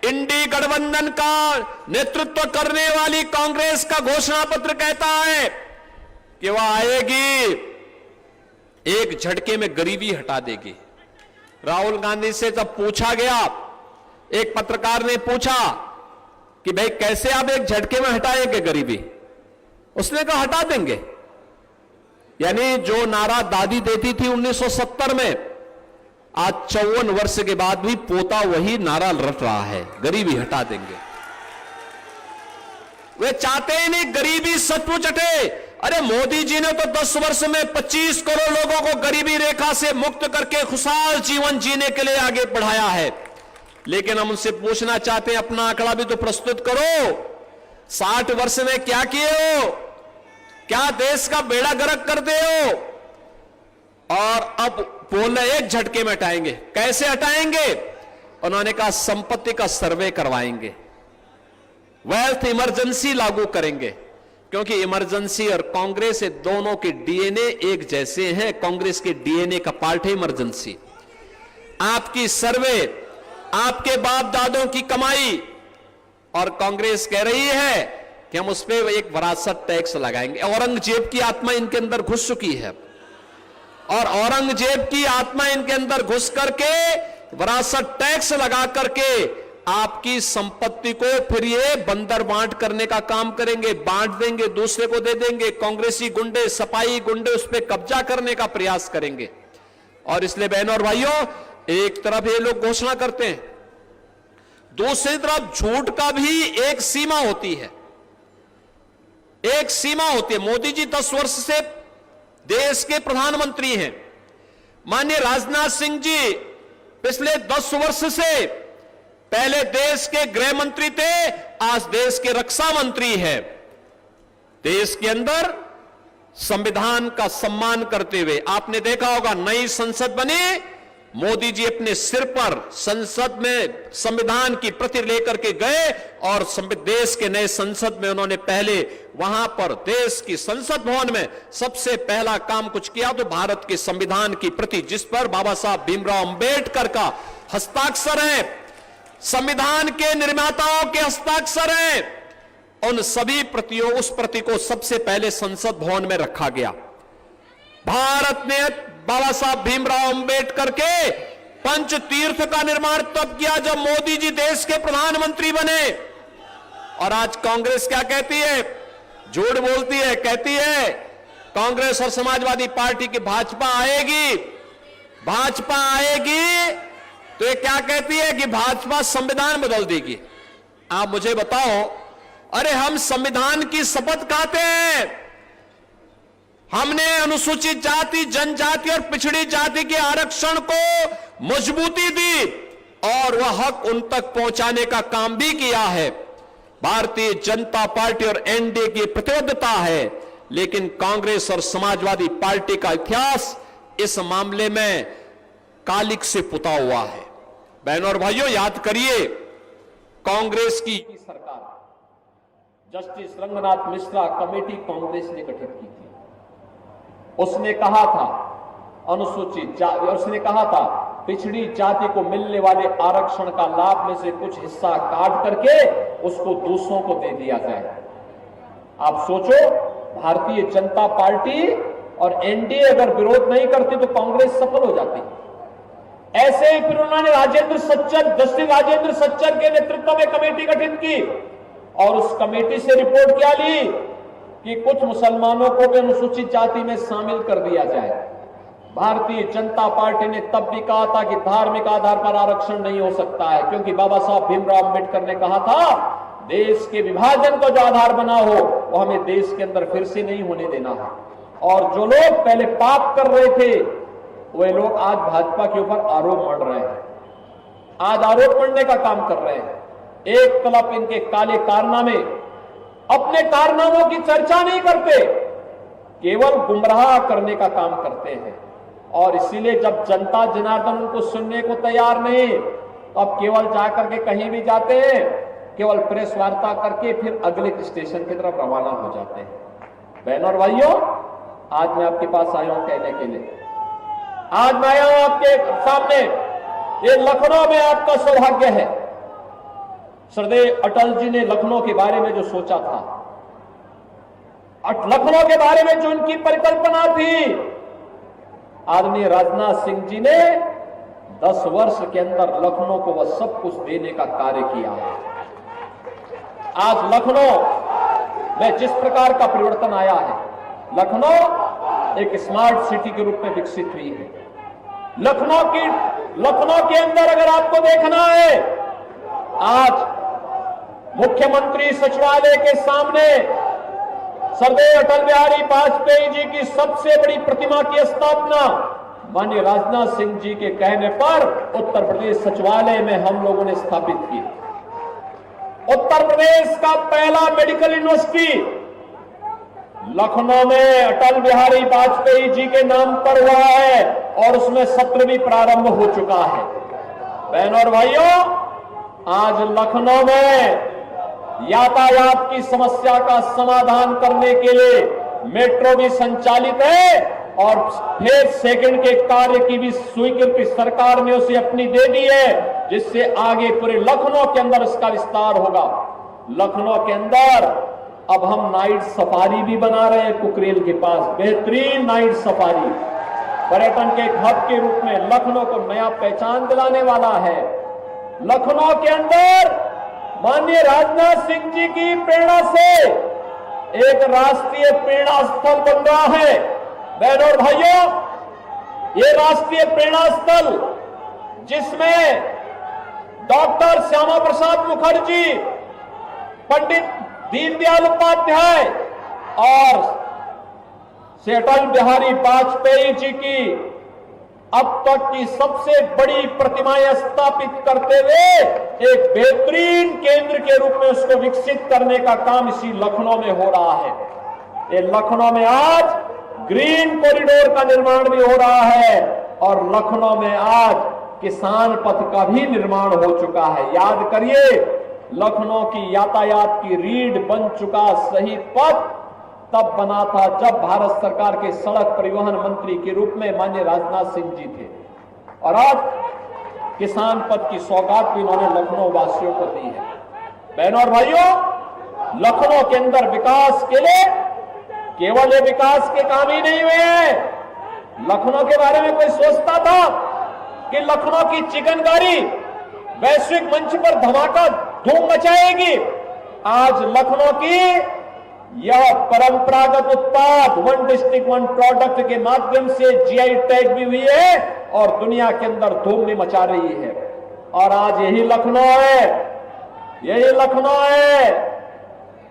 [SPEAKER 4] इंडी गठबंधन का नेतृत्व करने वाली कांग्रेस का घोषणा पत्र कहता है कि वह आएगी, एक झटके में गरीबी हटा देगी। राहुल गांधी से जब पूछा गया, एक पत्रकार ने पूछा कि भाई कैसे आप एक झटके में हटाएंगे गरीबी, उसने कहा हटा देंगे। यानी जो नारा दादी देती थी 1970 में, आज 54 वर्ष के बाद भी पोता वही नारा रट रहा है, गरीबी हटा देंगे। वे चाहते ही नहीं गरीबी सचमुच हटे। अरे मोदी जी ने तो 10 वर्ष में 25 करोड़ लोगों को गरीबी रेखा से मुक्त करके खुशहाल जीवन जीने के लिए आगे बढ़ाया है। लेकिन हम उनसे पूछना चाहते हैं, अपना आंकड़ा भी तो प्रस्तुत करो। 60 वर्ष में क्या किए हो? क्या देश का बेड़ा गर्क कर दे हो? और अब बोल रहे एक झटके में हटाएंगे। कैसे हटाएंगे? उन्होंने कहा संपत्ति का सर्वे करवाएंगे, वेल्थ इमरजेंसी लागू करेंगे, क्योंकि इमरजेंसी और कांग्रेस दोनों के डीएनए एक जैसे हैं। कांग्रेस के डीएनए का पार्ट है इमरजेंसी। आपकी सर्वे, आपके बाप दादों की कमाई, और कांग्रेस कह रही है कि हम उस पर एक विरासत टैक्स लगाएंगे। औरंगजेब की आत्मा इनके अंदर घुस चुकी है, और औरंगजेब की आत्मा इनके अंदर घुस करके विरासत टैक्स लगा करके आपकी संपत्ति को फिर ये बंदर बांट करने का काम करेंगे, बांट देंगे, दूसरे को दे देंगे। कांग्रेसी गुंडे, सपाई गुंडे उस पर कब्जा करने का प्रयास करेंगे। और इसलिए बहनों और भाइयों, एक तरफ ये लोग घोषणा करते हैं, दूसरी तरफ झूठ का भी एक सीमा होती है, एक सीमा होती है। मोदी जी 10 वर्ष से देश के प्रधानमंत्री हैं। माननीय राजनाथ सिंह जी पिछले 10 वर्ष से पहले देश के गृह मंत्री थे, आज देश के रक्षा मंत्री हैं। देश के अंदर संविधान का सम्मान करते हुए आपने देखा होगा, नई संसद बनी, मोदी जी अपने सिर पर संसद में संविधान की प्रति लेकर के गए, और देश के नए संसद में उन्होंने पहले वहां पर देश की संसद भवन में सबसे पहला काम कुछ किया तो भारत के संविधान की प्रति, जिस पर बाबा साहब भीमराव अंबेडकर का हस्ताक्षर है, संविधान के निर्माताओं के हस्ताक्षर हैं, उन सभी प्रतियों, उस प्रति को सबसे पहले संसद भवन में रखा गया। भारत ने बाबा साहब भीमराव अंबेडकर के पंच तीर्थ का निर्माण तब किया जब मोदी जी देश के प्रधानमंत्री बने। और आज कांग्रेस क्या कहती है? झूठ बोलती है, कहती है कांग्रेस और समाजवादी पार्टी की भाजपा आएगी, भाजपा आएगी तो ये क्या कहती है कि भाजपा संविधान बदल देगी। आप मुझे बताओ, अरे हम संविधान की शपथ खाते हैं, हमने अनुसूचित जाति, जनजाति और पिछड़ी जाति के आरक्षण को मजबूती दी और वह हक उन तक पहुंचाने का काम भी किया है। भारतीय जनता पार्टी और एनडीए की प्रतिबद्धता है, लेकिन कांग्रेस और समाजवादी पार्टी का इतिहास इस मामले में कालिक से पुता हुआ है। बहनों और भाइयों, याद करिए, कांग्रेस की सरकार जस्टिस रंगनाथ मिश्रा कमेटी कांग्रेस ने गठित की थी। उसने कहा था अनुसूचित जाति, उसने कहा था पिछड़ी जाति को मिलने वाले आरक्षण का लाभ में से कुछ हिस्सा काट करके उसको दूसरों को दे दिया जाए। आप सोचो, भारतीय जनता पार्टी और एनडीए अगर विरोध नहीं करती तो कांग्रेस सफल हो जाती। ऐसे ही फिर उन्होंने राजेंद्र सच्चर, जस्टिस राजेंद्र सच्चर के नेतृत्व में कमेटी गठित की और उस कमेटी से रिपोर्ट क्या ली कि कुछ मुसलमानों को भी अनुसूचित जाति में शामिल कर दिया जाए। भारतीय जनता पार्टी ने तब भी कहा था कि धार्मिक आधार पर आरक्षण नहीं हो सकता है, क्योंकि बाबा साहब भीमराव अंबेडकर ने कहा था देश के विभाजन को जो आधार बना हो वो हमें देश के अंदर फिर से नहीं होने देना है। और जो लोग पहले पाप कर रहे थे वे लोग आज भाजपा के ऊपर आरोप मढ़ रहे हैं, आज आरोप मढ़ने का काम कर रहे हैं। एक तरफ इनके काले कारनामे, अपने कारनामों की चर्चा नहीं करते, केवल गुमराह करने का काम करते हैं। और इसीलिए जब जनता जनार्दन उनको सुनने को तैयार नहीं, तो अब केवल जाकर के कहीं भी जाते हैं, केवल प्रेस वार्ता करके फिर अगले स्टेशन की तरफ रवाना हो जाते हैं। बहनों और भाइयों, आज मैं आपके पास आया हूं कहने के लिए, आज मैं आया हूं आपके सामने, ये लखनऊ में आपका सौभाग्य है। श्रद्धेय अटल जी ने लखनऊ के बारे में जो सोचा था, लखनऊ के बारे में जो उनकी परिकल्पना थी, आदरणीय राजनाथ सिंह जी ने 10 वर्ष के अंदर लखनऊ को वह सब कुछ देने का कार्य किया। आज लखनऊ में जिस प्रकार का परिवर्तन आया है, लखनऊ एक स्मार्ट सिटी के रूप में विकसित हुई है। लखनऊ के अंदर अगर आपको देखना है, आज मुख्यमंत्री सचिवालय के सामने सरदार अटल बिहारी वाजपेयी जी की सबसे बड़ी प्रतिमा की स्थापना माननीय राजनाथ सिंह जी के कहने पर उत्तर प्रदेश सचिवालय में हम लोगों ने स्थापित की। उत्तर प्रदेश का पहला मेडिकल यूनिवर्सिटी लखनऊ में अटल बिहारी वाजपेयी जी के नाम पर हुआ है और उसमें सत्र भी प्रारंभ हो चुका है। बहनों और भाइयों, आज लखनऊ में यातायात की समस्या का समाधान करने के लिए मेट्रो भी संचालित है और फेज सेकंड के कार्य की भी स्वीकृति सरकार ने उसे अपनी दे दी है, जिससे आगे पूरे लखनऊ के अंदर इसका विस्तार होगा। लखनऊ के अंदर अब हम नाइट सफारी भी बना रहे हैं कुकरेल के पास, बेहतरीन नाइट सफारी पर्यटन के एक हब के रूप में लखनऊ को नया पहचान दिलाने वाला है। लखनऊ के अंदर माननीय राजनाथ सिंह जी की प्रेरणा से एक राष्ट्रीय प्रेरणा स्थल बन रहा है। बहनों और भाइयों, ये राष्ट्रीय प्रेरणा स्थल जिसमें डॉक्टर श्यामा प्रसाद मुखर्जी, पंडित दीनदयाल उपाध्याय और श्री अटल बिहारी वाजपेयी जी की अब तक की सबसे बड़ी प्रतिमाएं स्थापित करते हुए एक बेहतरीन केंद्र के रूप में उसको विकसित करने का काम इसी लखनऊ में हो रहा है। ये लखनऊ में आज ग्रीन कॉरिडोर का निर्माण भी हो रहा है और लखनऊ में आज किसान पथ का भी निर्माण हो चुका है। याद करिए, लखनऊ की यातायात की रीढ़ बन चुका सही पथ तब बना था जब भारत सरकार के सड़क परिवहन मंत्री के रूप में माननीय राजनाथ सिंह जी थे और आज किसान पथ की सौगात भी उन्होंने लखनऊ वासियों को दी है। बहनों और भाइयों, लखनऊ के अंदर विकास के लिए केवल ये विकास के काम ही नहीं हुए हैं। लखनऊ के बारे में कोई सोचता था कि लखनऊ की चिकनकारी वैश्विक मंच पर धमाका धूम मचाएगी? आज लखनऊ की यह परंपरागत उत्पाद वन डिस्ट्रिक्ट वन प्रोडक्ट के माध्यम से जीआई टैग भी हुई है और दुनिया के अंदर धूम भी मचा रही है। और आज यही लखनऊ है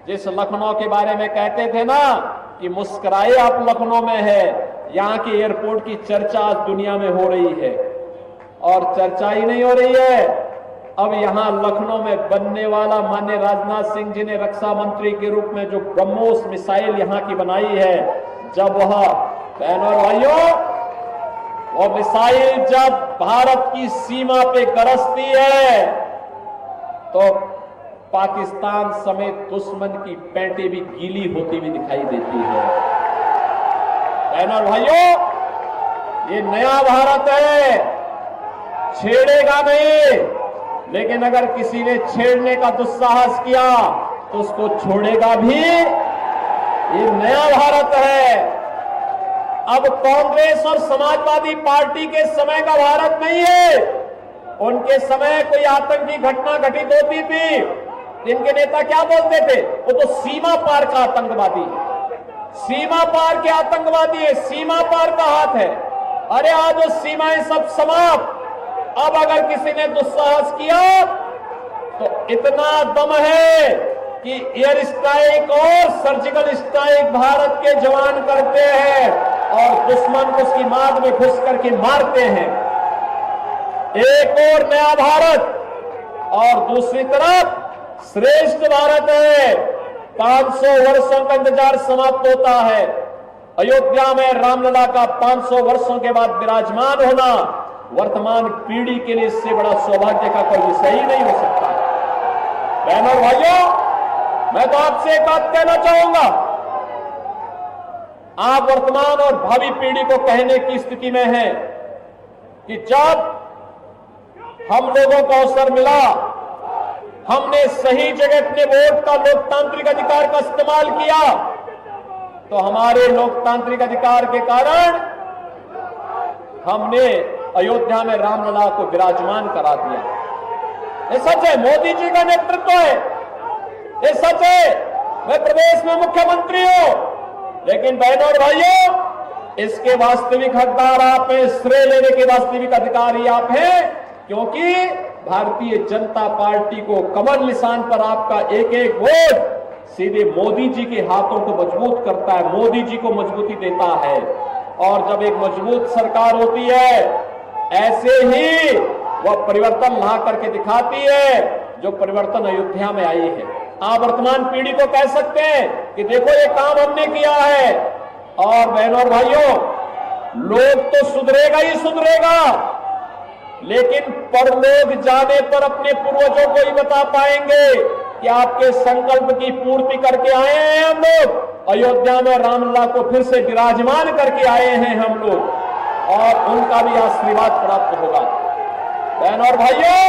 [SPEAKER 4] जिस लखनऊ के बारे में कहते थे ना कि मुस्कुराए आप लखनऊ में है। यहां के एयरपोर्ट की चर्चा आज दुनिया में हो रही है और चर्चा ही नहीं हो रही है, अब यहां लखनऊ में बनने वाला माननीय राजनाथ सिंह जी ने रक्षा मंत्री के रूप में जो ब्रह्मोस मिसाइल यहां की बनाई है, जब वह बहनों और भाइयों वो मिसाइल जब भारत की सीमा पे गरजती है तो पाकिस्तान समेत दुश्मन की पैंटें भी गीली होती हुई दिखाई देती है। बहनों और भाइयों, ये नया भारत है, छेड़ेगा नहीं, लेकिन अगर किसी ने छेड़ने का दुस्साहस किया तो उसको छोड़ेगा भी। ये नया भारत है। अब कांग्रेस और समाजवादी पार्टी के समय का भारत नहीं है। उनके समय कोई आतंकी घटना घटित होती थी, इनके नेता क्या बोलते थे? वो तो सीमा पार का आतंकवादी है, सीमा पार के आतंकवादी है, सीमा पार का हाथ है। अरे आज वो सीमाएं सब समाप्त। अब अगर किसी ने दुस्साहस किया तो इतना दम है कि एयर स्ट्राइक और सर्जिकल स्ट्राइक भारत के जवान करते हैं और दुश्मन को उसकी मार में घुस करके मारते हैं। एक और नया भारत और दूसरी तरफ श्रेष्ठ भारत है। 500 वर्षों का इंतजार समाप्त होता है। अयोध्या में रामलला का 500 वर्षों के बाद विराजमान होना वर्तमान पीढ़ी के लिए इससे बड़ा सौभाग्य का कोई विषय ही नहीं हो सकता। बहनों और भाइयों, मैं तो आपसे एक बात कहना चाहूंगा, आप वर्तमान और भावी पीढ़ी को कहने की स्थिति में हैं कि जब हम लोगों को अवसर मिला, हमने सही जगह अपने वोट का लोकतांत्रिक अधिकार का इस्तेमाल किया, तो हमारे लोकतांत्रिक अधिकार के कारण हमने अयोध्या में रामलला को विराजमान करा दिया। ये सच है, मोदी जी का नेतृत्व है, ये सच है। मैं प्रदेश में मुख्यमंत्री हूं, लेकिन बहनों और भाइयों, इसके वास्तविक हकदार आप हैं, श्रेय लेने के वास्तविक अधिकारी आप हैं, क्योंकि भारतीय जनता पार्टी को कमल निशान पर आपका एक एक वोट सीधे मोदी जी के हाथों को मजबूत करता है, मोदी जी को मजबूती देता है। और जब एक मजबूत सरकार होती है, ऐसे ही वह परिवर्तन ला करके दिखाती है, जो परिवर्तन अयोध्या में आई है। आप वर्तमान पीढ़ी को कह सकते हैं कि देखो ये काम हमने किया है। और बहनों और भाइयों, लोग तो सुधरेगा ही सुधरेगा, लेकिन परलोक जाने पर अपने पूर्वजों को ही बता पाएंगे कि आपके संकल्प की पूर्ति करके आए हैं हम लोग। अयोध्या में रामलला को फिर से विराजमान करके आए हैं हम लोग, और उनका भी आशीर्वाद प्राप्त होगा। बहनों और भाइयों,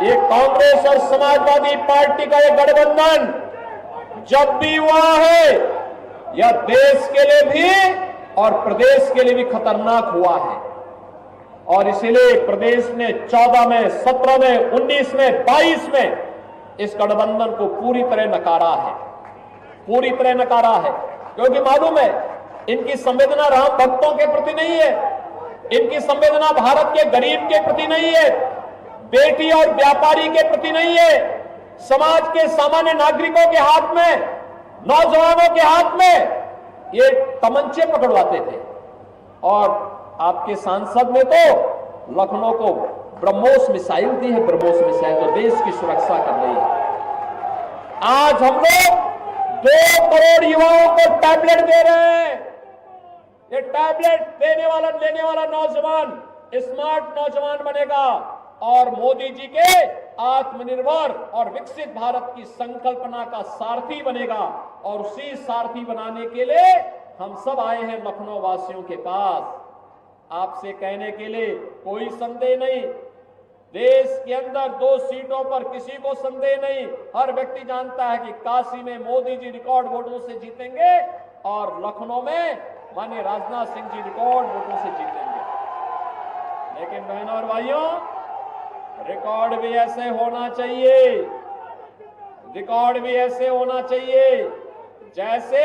[SPEAKER 4] ये कांग्रेस और समाजवादी पार्टी का ये गठबंधन जब भी हुआ है, यह देश के लिए भी और प्रदेश के लिए भी खतरनाक हुआ है। और इसलिए प्रदेश ने 14 में, 17 में, 19 में, 22 में इस गठबंधन को पूरी तरह नकारा है, पूरी तरह नकारा है। क्योंकि मालूम है, इनकी संवेदना राम भक्तों के प्रति नहीं है, इनकी संवेदना भारत के गरीब के प्रति नहीं है, बेटी और व्यापारी के प्रति नहीं है, समाज के सामान्य नागरिकों के हाथ में, नौजवानों के हाथ में ये तमंचे पकड़वाते थे। और आपके सांसद ने तो लखनऊ को ब्रह्मोस मिसाइल दी है, ब्रह्मोस मिसाइल जो देश की सुरक्षा कर रही है। आज हम लोग 2 करोड़ युवाओं को टैबलेट दे रहे हैं। ये टैबलेट देने वाला, लेने वाला नौजवान स्मार्ट नौजवान बनेगा और मोदी जी के आत्मनिर्भर और विकसित भारत की संकल्पना का सारथी बनेगा। और उसी सारथी बनाने के लिए हम सब आए हैं लखनऊ वासियों के पास, आपसे कहने के लिए कोई संदेह नहीं। देश के अंदर 2 सीटों पर किसी को संदेह नहीं। हर व्यक्ति जानता है कि काशी में मोदी जी रिकॉर्ड वोटों से जीतेंगे और लखनऊ में माननीय राजनाथ सिंह जी रिकॉर्ड वोटों से जीतेंगे। लेकिन बहनों और भाइयों, रिकॉर्ड भी ऐसे होना चाहिए, रिकॉर्ड भी ऐसे होना चाहिए जैसे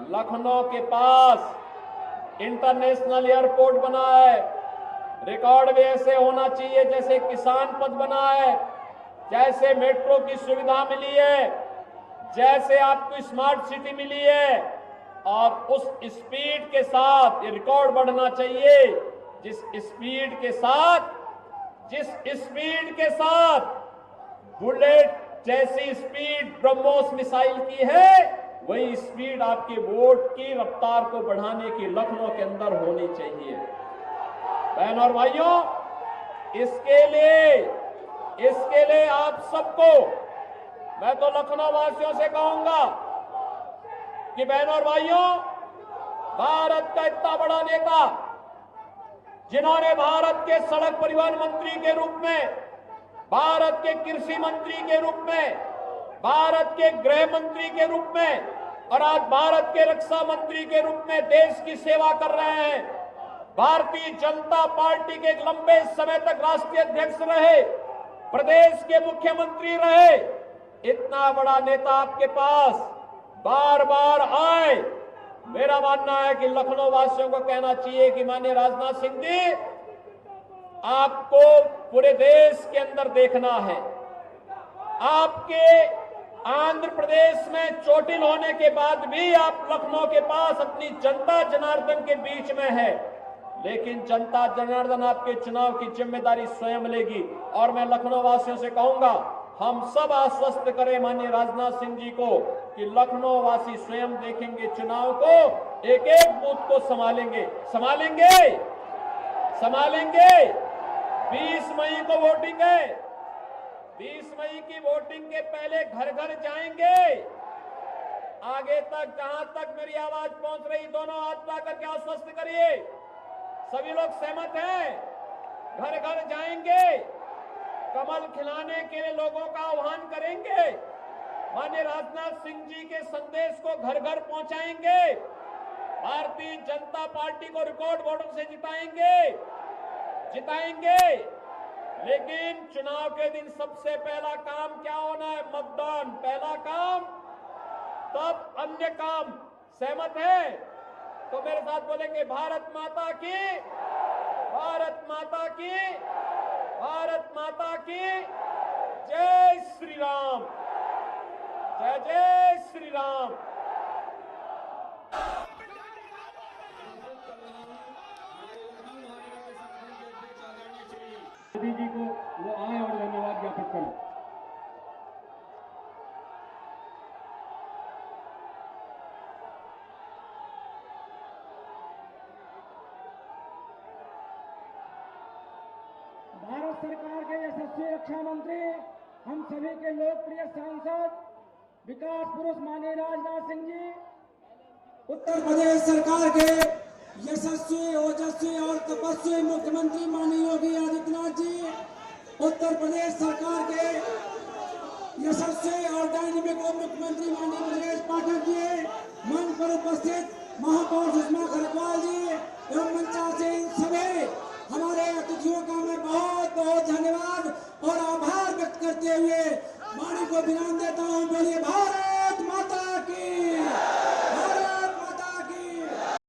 [SPEAKER 4] लखनऊ के पास इंटरनेशनल एयरपोर्ट बना है। रिकॉर्ड भी ऐसे होना चाहिए जैसे किसान पथ बना है, जैसे मेट्रो की सुविधा मिली है, जैसे आपको स्मार्ट सिटी मिली है। और उस स्पीड के साथ ये रिकॉर्ड बढ़ना चाहिए जिस स्पीड के साथ बुलेट जैसी स्पीड ब्रह्मोस मिसाइल की है, वही स्पीड आपके वोट की रफ्तार को बढ़ाने की लखनऊ के अंदर होनी चाहिए। बहनों और भाइयों, इसके लिए आप सबको, मैं तो लखनऊ वासियों से कहूंगा कि बहनों और भाइयों, भारत का इतना बड़ा नेता जिन्होंने भारत के सड़क परिवहन मंत्री के रूप में, भारत के कृषि मंत्री के रूप में, भारत के गृह मंत्री के रूप में और आज भारत के रक्षा मंत्री के रूप में देश की सेवा कर रहे हैं, भारतीय जनता पार्टी के लंबे समय तक राष्ट्रीय अध्यक्ष रहे, प्रदेश के मुख्यमंत्री रहे, इतना बड़ा नेता आपके पास बार बार आए। मेरा मानना है कि लखनऊ वासियों को कहना चाहिए कि माननीय राजनाथ सिंह जी, आपको पूरे देश के अंदर देखना है। आपके आंध्र प्रदेश में चोटिल होने के बाद भी आप लखनऊ के पास अपनी जनता जनार्दन के बीच में है, लेकिन जनता जनार्दन आपके चुनाव की जिम्मेदारी स्वयं लेगी। और मैं लखनऊ वासियों से कहूंगा, हम सब आश्वस्त करें माननीय राजनाथ सिंह जी को कि लखनऊ वासी स्वयं देखेंगे चुनाव को, एक एक बूथ को संभालेंगे। 20 मई को वोटिंग है, 20 मई की वोटिंग के पहले घर घर जाएंगे। आगे तक, जहां तक मेरी आवाज पहुंच रही, दोनों हाथ ला करके आश्वस्त करिए। सभी लोग सहमत हैं? घर घर जाएंगे, कमल खिलाने के लिए लोगों का आह्वान करेंगे, माननीय राजनाथ सिंह जी के संदेश को घर घर पहुंचाएंगे, भारतीय जनता पार्टी को रिकॉर्ड वोटों से जिताएंगे। लेकिन चुनाव के दिन सबसे पहला काम क्या होना है? मतदान पहला काम, तब अन्य काम। सहमत है? तो मेरे साथ बोलेंगे भारत माता की, भारत माता की, भारत माता की जय श्री राम, जय जय श्री राम।
[SPEAKER 2] मोदी जी को वो आए और धन्यवाद ज्ञापित करें।
[SPEAKER 5] भारत सरकार के यशस्वी रक्षा मंत्री, हम सभी के लोकप्रिय सांसद विकास पुरुष माननीय राजनाथ सिंह जी, उत्तर प्रदेश सरकार के यशस्वी, ओजस्वी और तपस्वी मुख्यमंत्री माननीय योगी आदित्यनाथ जी, उत्तर प्रदेश सरकार के यशस्वी और डायनेमिक उप मुख्यमंत्री माननीय ब्रजेश पाठक जी, मंच पर उपस्थित महापौर सुषमा खरकवाल जी एवं मंचासीन सभी हमारे अतिथियों का मैं बहुत बहुत धन्यवाद और आभार व्यक्त करते हुए वाणी को विराम देता हूँ। बोलिए भारत